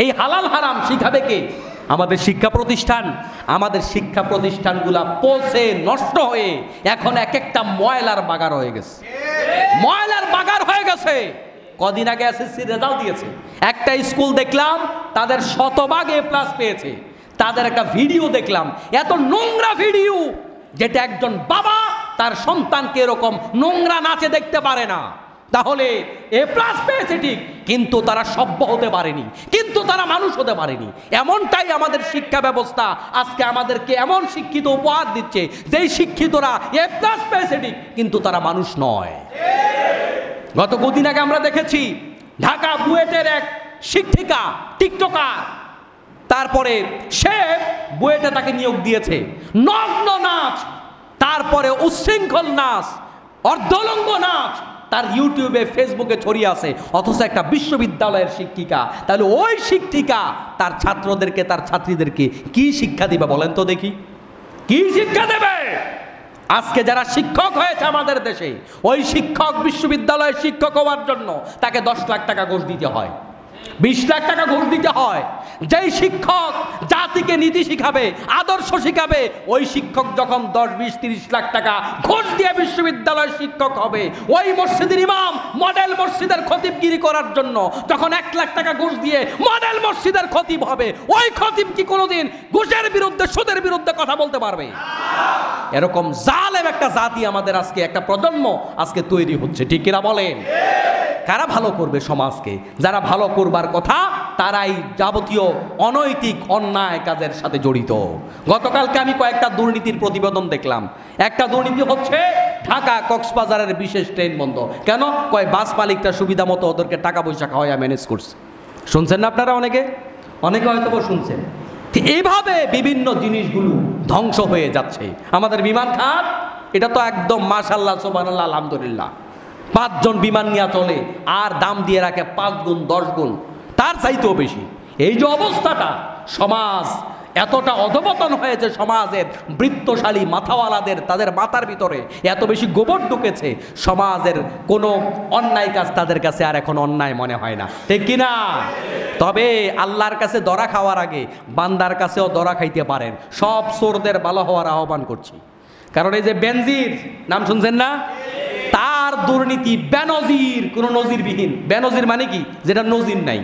A: এই হালাল হারাম শিখাবে কে? আমাদের শিক্ষা প্রতিষ্ঠানগুলা পচে নষ্ট হয়ে এখন এক একটা ময়লার বাগার হয়ে গেছে, ময়লার বাগার হয়ে গেছে। কদিন আগে এসএসসি রেজাল্ট দিয়েছে, একটা স্কুল দেখলাম তাদের শতভাগ A+ পেয়েছে। তাদের একটা ভিডিও দেখলাম, এত নোংরা ভিডিও যেটা একজন বাবা তার সন্তানকে এরকম নোংরা নাচে দেখতে পারে না। তাহলে A+ পেয়েছে ঠিক, কিন্তু তারা সভ্য হতে পারেনি, কিন্তু তারা মানুষ হতে পারেনি। এমনটাই আমাদের শিক্ষা ব্যবস্থা আজকে আমাদেরকে এমন শিক্ষিত উপহার দিচ্ছে, যেই শিক্ষিতরা A+ পেয়েছে ঠিক, কিন্তু তারা মানুষ নয়। গত কদিন আগে আমরা দেখেছি ঢাকা বুয়েটের এক শিক্ষিকা টিকটকার, তারপরে সে বুয়েটে তাকে নিয়োগ দিয়েছে, নগ্ন নাচ, তারপরে উচ্ছৃঙ্খল নাচ, অর্ধলঙ্গ নাচ তার ইউটিউবে ফেসবুকে ছড়িয়ে আছে, অথচ একটা বিশ্ববিদ্যালয়ের শিক্ষিকা। তাহলে ওই শিক্ষিকা তার ছাত্রদেরকে তার ছাত্রীদেরকে কি শিক্ষা দিবে বলেন তো দেখি, কি শিক্ষা দেবে? আজকে যারা শিক্ষক হয়েছে আমাদের দেশে, ওই শিক্ষক বিশ্ববিদ্যালয়ের শিক্ষক হওয়ার জন্য তাকে 10 লাখ টাকা ঘুষ দিতে হয়, 20 লাখ টাকা ঘুষ দিতে হয়। যেই শিক্ষক জাতিকে নীতি শিখাবে, আদর্শ শিখাবে, ওই শিক্ষক যখন 10, 20, 30 লাখ টাকা ঘুষ দিয়ে বিশ্ববিদ্যালয়ের শিক্ষক হবে, ওই মসজিদের ইমাম মডেল মসজিদের খতিবগিরি করার জন্য যখন 1 লাখ টাকা ঘুষ দিয়ে মডেল মসজিদের খতিব হবে, ওই খতিব কি কোনোদিন ঘুষের বিরুদ্ধে, সুদের বিরুদ্ধে কথা বলতে পারবে? এরকম জালেম একটা জাতি আমাদের আজকে, একটা প্রজন্ম আজকে তৈরি হচ্ছে, ঠিক কিনা বলেন? কারা ভালো করবে সমাজকে? যারা ভালো করবার কথা তারাই যাবতীয় অনৈতিক অন্যায় কাজের সাথে জড়িত। গতকালকে আমি কয়েকটা দুর্নীতির প্রতিবেদন দেখলাম। একটা দুর্নীতি হচ্ছে ঢাকা কক্সবাজারের বিশেষ ট্রেন বন্ধ। কেন? কয় বাস মালিকটা সুবিধা মতো ওদেরকে টাকা পয়সা খাওয়াইয়া ম্যানেজ করছে। শুনছেন না আপনারা? অনেকে হয়তো শুনছেন। এইভাবে বিভিন্ন জিনিসগুলো ধ্বংস হয়ে যাচ্ছে। আমাদের বিমান খাত, এটা তো একদম মাশাআল্লাহ সুবহানাল্লাহ আলহামদুলিল্লাহ, 5 জন বিমান নিয়ে চলে, আর দাম দিয়ে রাখে 5 গুণ 10 গুণ, তার চাইতেও বেশি। এই যে অবস্থাটা, সমাজ এতটা অধপতন হয়েছে, সমাজের বৃত্তশালী মাথাওয়ালাদের তাদের মাথার ভিতরে এত বেশি গোবর ঢুকেছে, সমাজের কোনো অন্যায় কাজ তাদের কাছে আর এখন অন্যায় মনে হয় না, ঠিক কিনা? তবে আল্লাহর কাছে দরা খাওয়ার আগে বান্দার কাছেও দরা খাইতে পারেন। সব চোরদের ভালো হওয়ার আহ্বান করছি। কারণ এই যে বেনজির নাম শুনছেন না, তার দুর্নীতি বেনজির, কোনো নজিরবিহীন। বেনজির মানে কি? যেটা নজির নাই,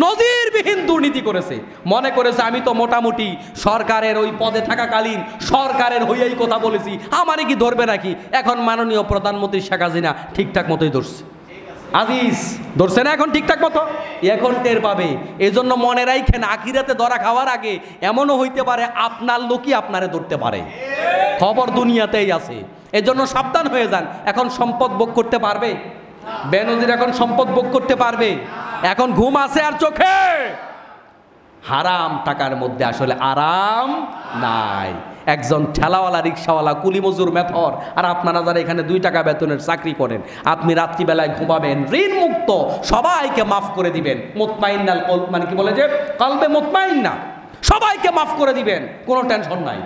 A: নজিরবিহীন দুর্নীতি করেছে। মনে করেছে আমি তো মোটামুটি সরকারের ওই পদে থাকাকালীন সরকারের হইয়াই কথা বলেছি, আমারে কি ধরবে নাকি? এখন মাননীয় প্রধানমন্ত্রী শেখ হাসিনা ঠিকঠাক মতোই ধরছে, আজিজ ধরছে না এখন ঠিকঠাক মতো, এখন টের পাবে। এজন্য মনে রাখেন, আখিরাতে ধরা খাওয়ার আগে এমনও হইতে পারে আপনার লোকই আপনারে ধরতে পারে, খবর দুনিয়াতেই আছে। এজন্য সাবধান হয়ে যান। এখন সম্পদ ভোগ করতে পারবে বেনজির? এখন সম্পদ ভোগ করতে পারবে? এখন ঘুম আছে আর চোখে? হারাম টাকার মধ্যে আসলে আরাম নাই। একজন ঠেলাওয়ালা, রিক্সাওয়ালা, কুলি মজুর, মেথর, আর আপনারা যারা এখানে 2 টাকা বেতনের চাকরি করেন, আপনি রাত্রিবেলায় ঘুমাবেন ঋণ মুক্ত, সবাইকে মাফ করে দিবেন। মুতমাইন্নাল কলব, মানে কি বলে যে কলবে মুতমাইন্না, সবাইকে মাফ করে দিবেন, কোনো টেনশন নাই,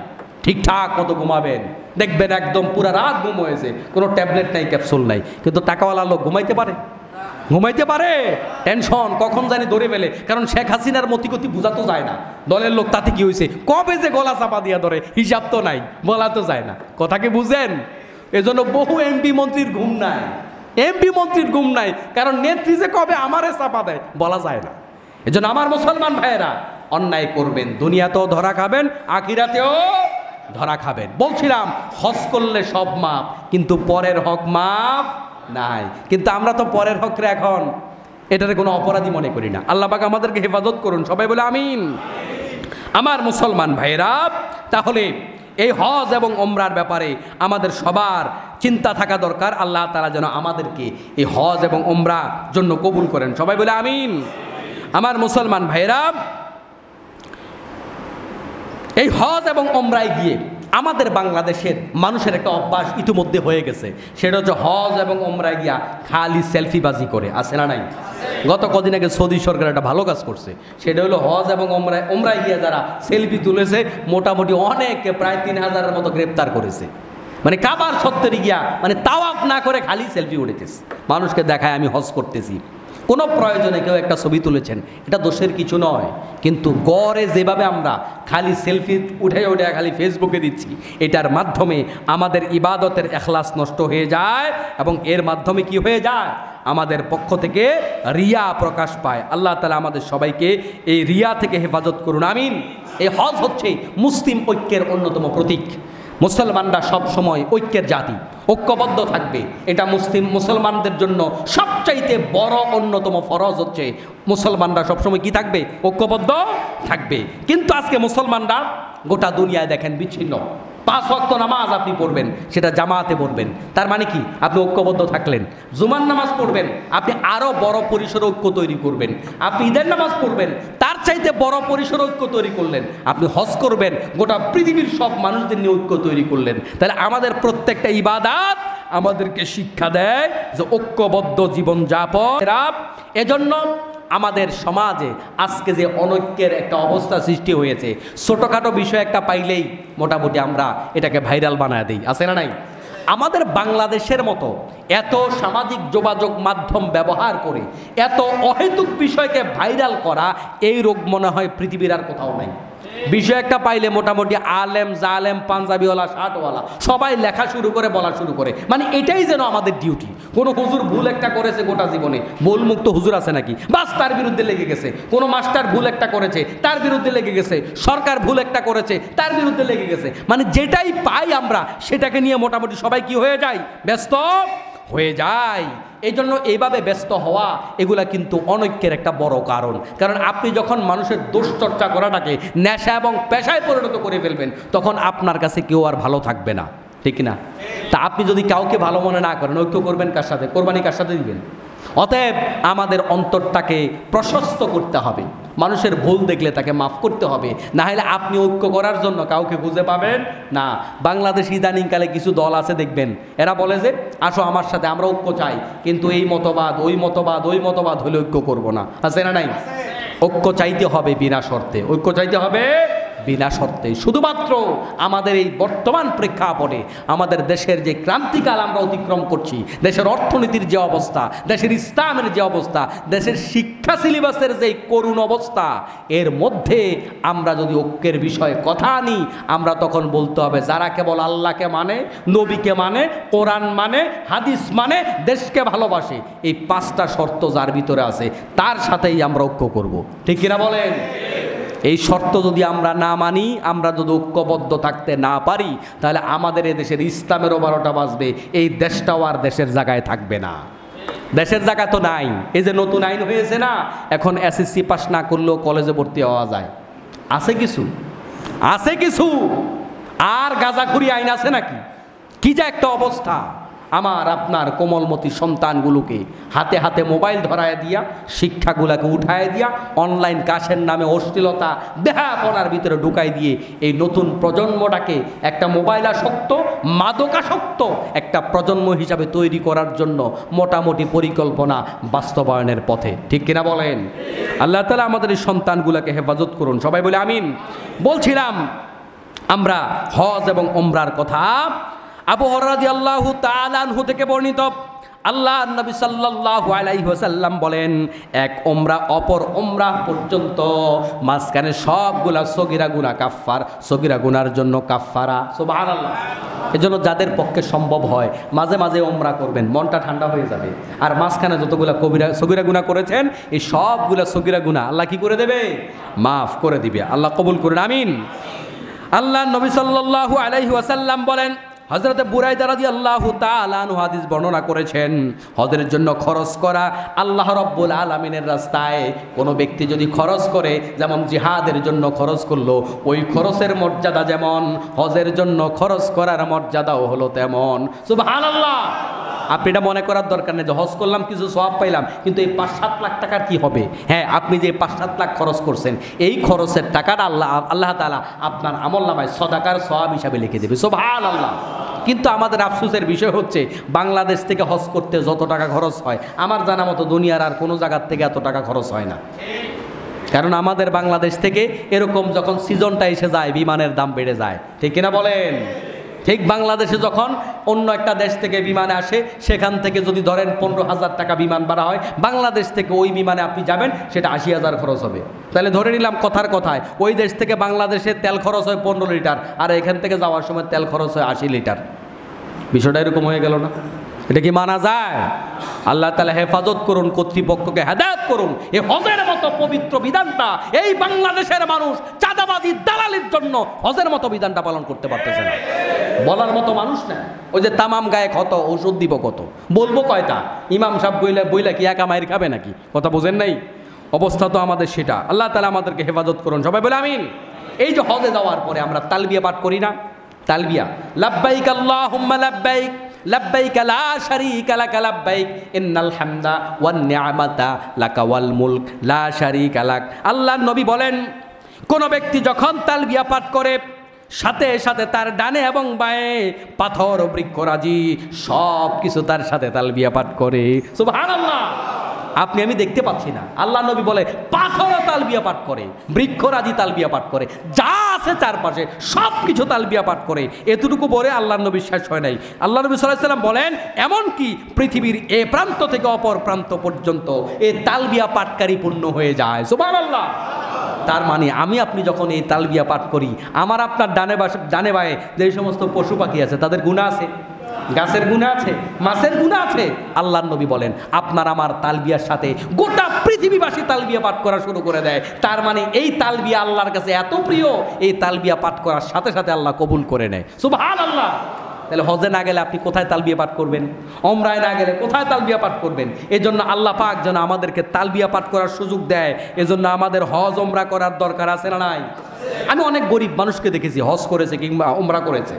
A: ঠিকঠাক মতো ঘুমাবেন। দেখবেন একদম পুরা রাত ঘুম হয়েছে, কোনো ট্যাবলেট নাই, ক্যাপসুল নাই। কিন্তু টাকাওয়ালা লোক ঘুমাইতে পারে? ঘুমাইতে পারে? টেনশন কখন জানি ধরে ফেলে। কারণ শেখ হাসিনার মতিগতি বোঝাতো যায় না। দলের লোক তাতে কি হয়েছে, কবে যে গলা চাপা দিয়া ধরে হিসাব তো নাই, বলা তো যায় না। কথা কি বুঝেন? এজন্য বহু এমপি মন্ত্রীর ঘুম নাই, এমপি মন্ত্রীর ঘুম নাই, কারণ নেত্রী যে কবে আমারে চাপা দেয় বলা যায় না। এজন্য আমার মুসলমান ভাইয়েরা, অন্যায় করবেন, দুনিয়াতেও ধরা খাবেন, আখিরাতেও ধরা খাবেন। বলছিলাম হজ করলে সব মাপ, কিন্তু পরের হক মাপ নাই। কিন্তু আমরা তো পরের হকরে এখন এটারে কোনো অপরাধী মনে করি না। আল্লাহ পাক আমাদেরকে হেফাজত করুন, সবাই বলে আমিন। আমার মুসলমান ভাইরা, তাহলে এই হজ এবং ওমরার ব্যাপারে আমাদের সবার চিন্তা থাকা দরকার। আল্লাহ তাআলা যেন আমাদেরকে এই হজ এবং ওমরার জন্য কবুল করেন, সবাই বলে আমিন। আমার মুসলমান ভাইরা, এই হজ এবং ওমরায় গিয়ে আমাদের বাংলাদেশের মানুষের একটা অভ্যাস ইতিমধ্যে হয়ে গেছে, সেটা হচ্ছে হজ এবং ওমরায় গিয়া খালি সেলফিবাজি করে, আছে না নাই? গত কদিন আগে সৌদি সরকার একটা ভালো কাজ করছে, সেটা হলো হজ এবং ওমরায় গিয়া যারা সেলফি তুলেছে মোটামুটি অনেকে প্রায় 3000-এর মতো গ্রেপ্তার করেছে। মানে কাবার ছত্তরে গিয়া, মানে তাওয়াফ না করে খালি সেলফি উঠেতেছে, মানুষকে দেখায় আমি হজ করতেছি। কোনো প্রয়োজনে কেউ একটা ছবি তুলেছেন, এটা দোষের কিছু নয়, কিন্তু গড়ে যেভাবে আমরা খালি সেলফি উঠে উঠে খালি ফেসবুকে দিচ্ছি, এটার মাধ্যমে আমাদের ইবাদতের এখলাস নষ্ট হয়ে যায় এবং এর মাধ্যমে কি হয়ে যায়, আমাদের পক্ষ থেকে রিয়া প্রকাশ পায়। আল্লাহ তাআলা আমাদের সবাইকে এই রিয়া থেকে হেফাজত করুন, আমিন। এই হজ হচ্ছে মুসলিম ঐক্যের অন্যতম প্রতীক। মুসলমানরা সব সময় ঐক্যের জাতি, ঐক্যবদ্ধ থাকবে। এটা মুসলমানদের জন্য সবচাইতে বড় অন্যতম ফরজ হচ্ছে মুসলমানরা সবসময় কি থাকবে, ঐক্যবদ্ধ থাকবে। কিন্তু আজকে মুসলমানরা গোটা দুনিয়ায় দেখেন বিচ্ছিন্ন। 5 ওয়াক্ত নামাজ আপনি পড়বেন, সেটা জামাতে পড়বেন, তার মানে কি আপনি ঐক্যবদ্ধ থাকলেন। জুমার নামাজ পড়বেন, আপনি আরও বড় পরিসরে ঐক্য তৈরি করবেন। আপনি ঈদের নামাজ পড়বেন, তার চাইতে বড় পরিসরে ঐক্য তৈরি করলেন। আপনি হজ করবেন, গোটা পৃথিবীর সব মানুষদের নিয়ে ঐক্য তৈরি করলেন। তাহলে আমাদের প্রত্যেকটা ইবাদত আমাদেরকে শিক্ষা দেয় যে ঐক্যবদ্ধ জীবনযাপন। এজন্য আমাদের সমাজে আজকে যে অনৈক্যের একটা অবস্থা সৃষ্টি হয়েছে, ছোটোখাটো বিষয় একটা পাইলেই মোটামুটি আমরা এটাকে ভাইরাল বানায় দিই, আছে না নাই? আমাদের বাংলাদেশের মতো এত সামাজিক যোগাযোগ মাধ্যম ব্যবহার করে এত অহেতুক বিষয়কে ভাইরাল করা, এই রোগ মনে হয় পৃথিবীর আর কোথাও নাই। বিষয় একটা পাইলে মোটামুটি আলেম জালেম পাঞ্জাবিওয়ালা শার্টওয়ালা সবাই লেখা শুরু করে, বলা শুরু করে, মানে এটাই যেন আমাদের ডিউটি। কোনো হুজুর ভুল একটা করেছে গোটা জীবনে, ভুলমুক্ত হুজুর আছে নাকি, বাস তার বিরুদ্ধে লেগে গেছে। কোনো মাস্টার ভুল একটা করেছে, তার বিরুদ্ধে লেগে গেছে। সরকার ভুল একটা করেছে, তার বিরুদ্ধে লেগে গেছে। মানে যেটাই পাই আমরা সেটাকে নিয়ে মোটামুটি সবাই কি হয়ে যায়, ব্যস্ত হয়ে যায়। এই জন্য এইভাবে ব্যস্ত হওয়া এগুলা কিন্তু অনৈক্যের একটা বড় কারণ। কারণ আপনি যখন মানুষের দোষ চর্চা করাটাকে নেশা এবং পেশায় পরিণত করে ফেলবেন, তখন আপনার কাছে কেউ আর ভালো থাকবে না, ঠিক না? তা আপনি যদি কাউকে ভালো মনে না করেন, ঐক্য করবেন কার সাথে? কোরবানি কার সাথে দিবেন? অতএব আমাদের অন্তরটাকে প্রশস্ত করতে হবে। মানুষের ভুল দেখলে তাকে মাফ করতে হবে, না হলে আপনি ঐক্য করার জন্য কাউকে খুঁজে পাবেন না। বাংলাদেশ ইদানিংকালে কিছু দল আছে দেখবেন, এরা বলে যে আসো আমার সাথে, আমরা ঐক্য চাই, কিন্তু এই মতবাদ ওই মতবাদ ওই মতবাদ হলে ঐক্য করব না, আছে না নাই? ঐক্য চাইতে হবে বিনা শর্তে, ঐক্য চাইতে হবে বিনা শর্তে। শুধুমাত্র আমাদের এই বর্তমান প্রেক্ষাপটে আমাদের দেশের যে ক্রান্তিকাল আমরা অতিক্রম করছি, দেশের অর্থনীতির যে অবস্থা, দেশের ইসলামের যে অবস্থা, দেশের শিক্ষা সিলেবাসের যে করুণ অবস্থা, এর মধ্যে আমরা যদি ঐক্যের বিষয়ে কথা আনি, আমরা তখন বলতে হবে যারা কেবল আল্লাহকে মানে, নবীকে মানে, কোরআন মানে, হাদিস মানে, দেশকে ভালোবাসে, এই 5টা শর্ত যার ভিতরে আছে তার সাথেই আমরা ঐক্য করব, ঠিক কিনা বলেন? এই শর্ত যদি আমরা না মানি, আমরা যদি ঐক্যবদ্ধ থাকতে না পারি, তাহলে আমাদের এই দেশের ইসলামেরও 12টা বাজবে, এই দেশটাও আর দেশের জায়গায় থাকবে না। দেশের জায়গা তো নাই। এই যে নতুন আইন হয়েছে না, এখন এসএসসি পাস না করলেও কলেজে ভর্তি হওয়া যায়, আছে কিছু, আছে কিছু। আর গাঁজাখুরি আইন আছে নাকি? কি যে একটা অবস্থা। আমার আপনার কোমলমতি সন্তানগুলোকে হাতে হাতে মোবাইল ধরায় দিয়া, শিক্ষাগুলাকে উঠায় দিয়া, অনলাইন ক্লাসের নামে অশ্লীলতা বেহাপনার ভিতরে ঢুকাই দিয়ে এই নতুন প্রজন্মটাকে একটা মোবাইল আসক্ত, মাদকাসক্ত একটা প্রজন্ম হিসাবে তৈরি করার জন্য মোটামুটি পরিকল্পনা বাস্তবায়নের পথে, ঠিক কিনা বলেন? আল্লাহ তাআলা আমাদের এই সন্তানগুলোকে হেফাজত করুন, সবাই বলে আমিন। বলছিলাম আমরা হজ এবং ওমরার কথা। আবু হুরায়রা রাদিয়াল্লাহু তাআলা আনহু থেকে বর্ণিত, আল্লাহ নবী সাল্লাল্লাহু আলাইহি ওয়াসাল্লাম বলেন, এক ওমরা অপর ওমরা পর্যন্ত মাঝখানে সবগুলা সগীরা গুনাহ কাফফার, সগীরা গুনার জন্য কাফফারা। সুবহানাল্লাহ। এজন্য যাদের পক্ষে সম্ভব হয় মাঝে মাঝে ওমরা করবেন, মনটা ঠান্ডা হয়ে যাবে। আর মাঝখানে যতগুলা সগীরা গুনাহ করেছেন, এই সবগুলা সগীরা গুনাহ আল্লাহ কি করে দেবে? মাফ করে দিবে। আল্লাহ কবুল করুন, আমিন। আল্লাহ নবী সাল্লাল্লাহু আলাইহি ওয়াসাল্লাম বলেন, হযরত বুরাইদা রাদিয়াল্লাহু তাআলা আনহু হাদিস বর্ণনা করেছেন, হজের জন্য খরচ করা আল্লাহ রাব্বুল আলামিনের রাস্তায় কোনো ব্যক্তি যদি খরচ করে, যেমন জিহাদের জন্য খরচ করলো, ওই খরচের মর্যাদা যেমন, হজের জন্য খরচ করার মর্যাদাও হলো তেমন। সুবহানাল্লাহ। আপনি এটা মনে করার দরকার নেই যে হজ করলাম কিছু সওয়াব পাইলাম, কিন্তু এই 5-7 লাখ টাকার কি হবে? হ্যাঁ, আপনি যে 5-7 লাখ খরচ করছেন, এই খরচের টাকাটা আল্লাহ তাআলা আপনার আমলনামায় সদাকার সওয়াব হিসাবে লিখে দেবে। সুবহানাল্লাহ। কিন্তু আমাদের আফসোসের বিষয় হচ্ছে, বাংলাদেশ থেকে হজ করতে যত টাকা খরচ হয়, আমার জানা মতো দুনিয়ার আর কোনো জায়গার থেকে এত টাকা খরচ হয় না। কারণ আমাদের বাংলাদেশ থেকে এরকম যখন সিজনটা এসে যায়, বিমানের দাম বেড়ে যায়, ঠিক কিনা বলেন? ঠিক বাংলাদেশে যখন অন্য একটা দেশ থেকে বিমানে আসে, সেখান থেকে যদি ধরেন 15,000 টাকা বিমান ভাড়া হয়, বাংলাদেশ থেকে ওই বিমানে আপনি যাবেন, সেটা 80,000 খরচ হবে। তাহলে ধরে নিলাম কথার কথায় ওই দেশ থেকে বাংলাদেশে তেল খরচ হয় 15 লিটার, আর এখান থেকে যাওয়ার সময় তেল খরচ হয় 80 লিটার। বিষয়টা এরকম হয়ে গেল না? এটা কি মানা যায়? আল্লাহ তাআলা হেফাজত করুন, কর্তৃপক্ষকে হেদায়েত করুন। এই হজের মতো পবিত্র বিধানটা এই বাংলাদেশের মানুষ চাঁদাবাজি দালালির জন্য হজের মতো বিধানটা পালন করতে পারতেছে না। বলার মতো মানুষ না। ওই যে তামাম গায়ে ক্ষত, ঔষধ দিব কত, বলবো কয়টা? ইমাম সাহেব বইলে কি একা মায়ের খাবে নাকি? কথা বোঝেন নাই? অবস্থা তো আমাদের সেটা। আল্লাহ তাআলা আমাদেরকে হেফাজত করুন, সবাই বলে আমিন। এই যে হজে যাওয়ার পরে আমরা তালবিয়া পাঠ করি না? তালবিয়া, লাব্বাইক আল্লাহুম্মা লাব্বাইক লাব্বাইক লা শারীকা লাকা লাব্বাইক ইন্নাল হামদা ওয়ান নি'মাতা লাকা ওয়াল মুলক লা শারীকা লাক। আল্লাহর নবী বলেন, কোন ব্যক্তি যখন তালবিয়া পাঠ করে সাথে সাথে তার ডানে এবং বাঁয়ে পাথর, বৃক্ষরাজি সব কিছু তার সাথে তালবিয়া পাঠ করে। সুবহানাল্লাহ। আপনি আমি দেখতে পাচ্ছি না, আল্লাহ নবী বলে পাথরও তালবিয়া পাঠ করে, বৃক্ষরাজি তালবিয়া পাঠ করে, যা আছে চারপাশে সব কিছু তালবিয়া পাঠ করে। এতটুকু বলে আল্লাহ নবী শেষ হয় নাই। আল্লাহ নবী সাল্লাল্লাহু আলাইহি ওয়াসাল্লাম বলেন, এমনকি পৃথিবীর এ প্রান্ত থেকে অপর প্রান্ত পর্যন্ত এই তালবিয়া পাঠকারী পূর্ণ হয়ে যায়। সুবহানাল্লাহ। তার মানে আমি আপনি যখন এই তালবিয়া পাঠ করি, আমার আপনার ডানে বাঁয়ে যে সমস্ত পশু পাখি আছে তাদের গুনাহ আছে, গাছের গুনাহ আছে, মাছের গুনাহ আছে। আল্লাহর নবী বলেন আপনার আমার তালবিয়ার সাথে গোটা পৃথিবীবাসী তালবিয়া পাঠ করা শুরু করে দেয়। তার মানে এই তালবিয়া আল্লাহর কাছে এত প্রিয়, এই তালবিয়া পাঠ করার সাথে সাথে আল্লাহ কবুল করে নেয়। সুবহানাল্লাহ। তাহলে হজে না গেলে আপনি কোথায় তালবিয়া পাঠ করবেন? ওমরায় না গেলে কোথায় তালবিয়া পাঠ করবেন? এজন্য আল্লাহ পাক যেন আমাদেরকে তালবিয়া পাঠ করার সুযোগ দেয়। এজন্য আমাদের হজ ওমরা করার দরকার আছে না নাই? আমি অনেক গরিব মানুষকে দেখেছি হজ করেছে কিংবা ওমরা করেছে।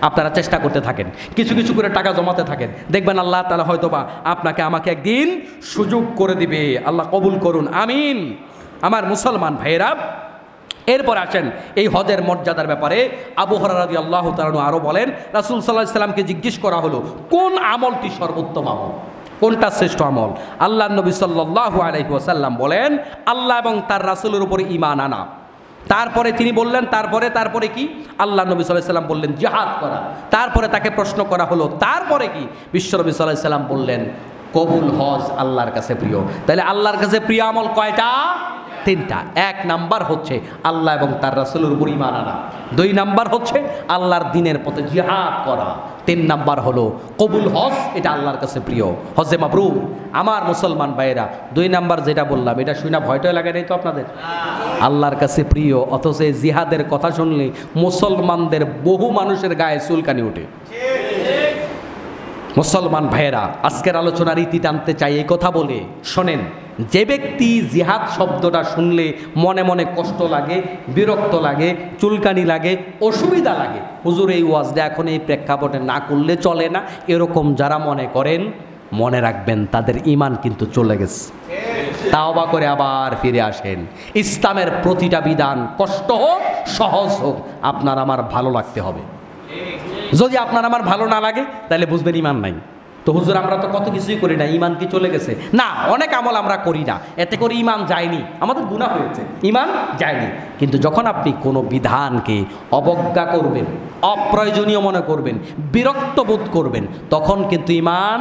A: আপনারা চেষ্টা করতে থাকেন, কিছু কিছু করে টাকা জমাতে থাকেন, দেখবেন আল্লাহ তাআলা হয়তোবা আপনাকে আমাকে একদিন সুযোগ করে দিবে। আল্লাহ কবুল করুন, আমিন। আমার মুসলমান ভাইয়েরা, এরপর আসেন এই হজের মর্যাদার ব্যাপারে আবু হুরায়রা রাদিয়াল্লাহু তাআলা আরও বলেন, রাসূল সাল্লাল্লাহু আলাইহি ওয়াসাল্লামকে জিজ্ঞেস করা হলো কোন আমলটি সর্বোত্তম আমল, কোনটা শ্রেষ্ঠ আমল? আল্লাহর নবী সাল্লাল্লাহু আলাইহি ওয়াসাল্লাম বলেন, আল্লাহ এবং তার রাসূলের উপরে ঈমান আনা। তারপরে তিনি বললেন তারপরে কি? আল্লাহ নবী সাল্লাল্লাহু আলাইহি ওয়াসাল্লাম বললেন জিহাদ করা। তারপরে তাকে প্রশ্ন করা হলো তারপরে কি? বিশ্বনবী সাল্লাল্লাহু আলাইহি ওয়াসাল্লাম বললেন কবুল হজ আল্লাহর কাছে প্রিয়। তাহলে আল্লাহর কাছে প্রিয় আমল কয়টা? 3টা। 1 নাম্বার হচ্ছে আল্লাহ এবং তার রাসূলের উপর ঈমান আনা। 2 নাম্বার হচ্ছে আল্লাহর দ্বীনের পথে জিহাদ করা। 3 নাম্বার হলো কবুল হজ, এটা আল্লাহর কাছে প্রিয়, হজে মাবরুর। আমার মুসলমান ভাইয়েরা, 2 নাম্বার যেটা বললাম এটা শুনে ভয়টা লাগে নাই তো আপনাদের? আল্লাহর কাছে প্রিয়, অথচ জিহাদের কথা শুনলে মুসলমানদের বহু মানুষের গায়ে চুলকানি ওঠে। মুসলমান ভাইয়েরা, আজকের আলোচনার ইতি টানতে চাই এই কথা বলে, শোনেন, যে ব্যক্তি জিহাদ শব্দটা শুনলে মনে মনে কষ্ট লাগে, বিরক্ত লাগে, চুলকানি লাগে, অসুবিধা লাগে, হুজুর এই ওয়াজটা এখন এই প্রেক্ষাপটে না করলে চলে না, এরকম যারা মনে করেন, মনে রাখবেন তাদের ঈমান কিন্তু চলে গেছে। তাওবা করে আবার ফিরে আসেন। ইসলামের প্রতিটা বিধান কষ্ট হোক সহজ হোক আপনার আমার ভালো লাগতে হবে। যদি আপনার আমার ভালো না লাগে তাহলে বুঝবেন ঈমান নাই। তো হুজুর আমরা তো কত কিছুই করি না, ঈমান কি চলে গেছে? না, অনেক আমল আমরা করি না, এতে করে ঈমান যায়নি, আমাদের গুনাহ হয়েছে, ঈমান যায়নি। কিন্তু যখন আপনি কোনো বিধানকে অবজ্ঞা করবেন, অপ্রয়োজনীয় মনে করবেন, বিরক্ত বোধ করবেন, তখন কিন্তু ঈমান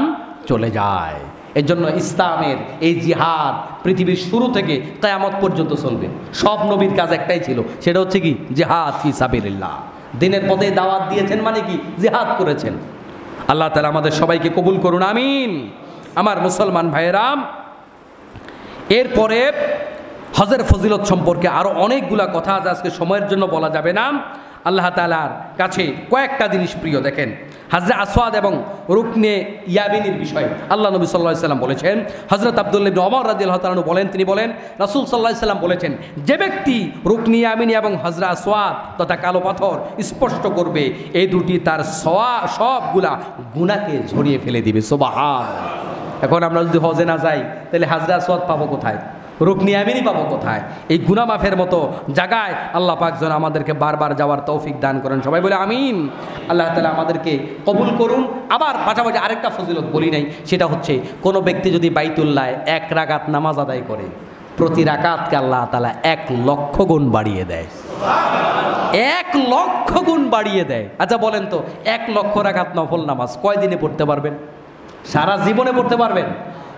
A: চলে যায়। এর জন্য ইসলামের এই জিহাদ পৃথিবীর শুরু থেকে কিয়ামত পর্যন্ত চলবে। সব নবীর কাজ একটাই ছিল, সেটা হচ্ছে কি? জিহাদ ফি সাবিলিল্লাহ। দিনের পথে দাওয়াত দিয়েছেন মানে কি? জিহাদ করেছেন। আল্লাহ তাআলা আমাদের সবাইকে কবুল করুন, আমিন। আমার মুসলমান ভাইয়েরা, এরপরে হজের ফজিলত সম্পর্কে আরও অনেকগুলা কথা আছে, আজকে সময়ের জন্য বলা যাবে না। আল্লাহ তাআলার কাছে কয়েকটা জিনিস প্রিয়। দেখেন, হযরত আসওয়াদ এবং রুকনে ইয়ামিনীর বিষয় আল্লাহ নবী সাল্লাল্লাহু আলাইহি ওয়াসাল্লাম বলেছেন। হযরত আব্দুল্লাহ ইবনে ওমর রাদিয়াল্লাহু তাআলা বলেন, তিনি বলেন রাসূল সাল্লাল্লাহু আলাইহি ওয়াসাল্লাম বলেছেন, যে ব্যক্তি রুকনে ইয়ামিনী এবং হযরত আসওয়াদ তথা কালো পাথর স্পষ্ট করবে, এই দুটি তার সবগুলা গুনাহকে ঝরিয়ে ফেলে দিবে। সুবহানাল্লাহ। এখন আমরা যদি হজে না যাই তাহলে হযরত আসওয়াদ পাবো কোথায়? রুকনে ইয়ামিনী পাবো কোথায়? এই গুনাহ মাফের মতো জায়গায় আল্লাহ পাক যেন আমাদেরকে বারবার যাওয়ার তৌফিক দান করেন, সবাই বলে আমিন। আল্লাহ তাআলা আমাদেরকে কবুল করুন। আবার পাশাপাশি আরেকটা ফজিলত বলি নাই, সেটা হচ্ছে কোনো ব্যক্তি যদি বাইতুল্লাহ 1 রাকাত নামাজ আদায় করে, প্রতি রাকাতকে আল্লাহ তাআলা 1 লক্ষ গুণ বাড়িয়ে দেয়। 1,00,000 গুণ বাড়িয়ে দেয়। আচ্ছা বলেন তো 1,00,000 রাকাত নফল নামাজ কয়দিনে পড়তে পারবেন? সারা জীবনে পড়তে পারবেন?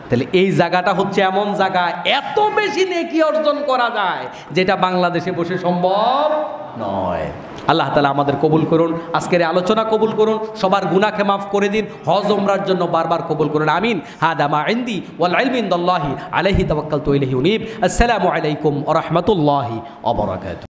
A: তাহলে এই জায়গাটা হচ্ছে এমন জায়গা, এত বেশি নেকি অর্জন করা যায় যেটা বাংলাদেশে বসে সম্ভব নয়। আল্লাহ তাআলা আমাদের কবুল করুন, আজকের এই আলোচনা কবুল করুন, সবার গুনাহকে মাফ করে দিন, হজ ওমরার জন্য বারবার কবুল করুন, আমিন। হাদা মা ইনদি ওয়াল ইলমু ইনদাল্লাহি আলাইহি তাওয়াক্কালতু ইলাইহি উনীব। আসসালামু আলাইকুম ওয়া রাহমাতুল্লাহি ওয়া বারাকাতুহু।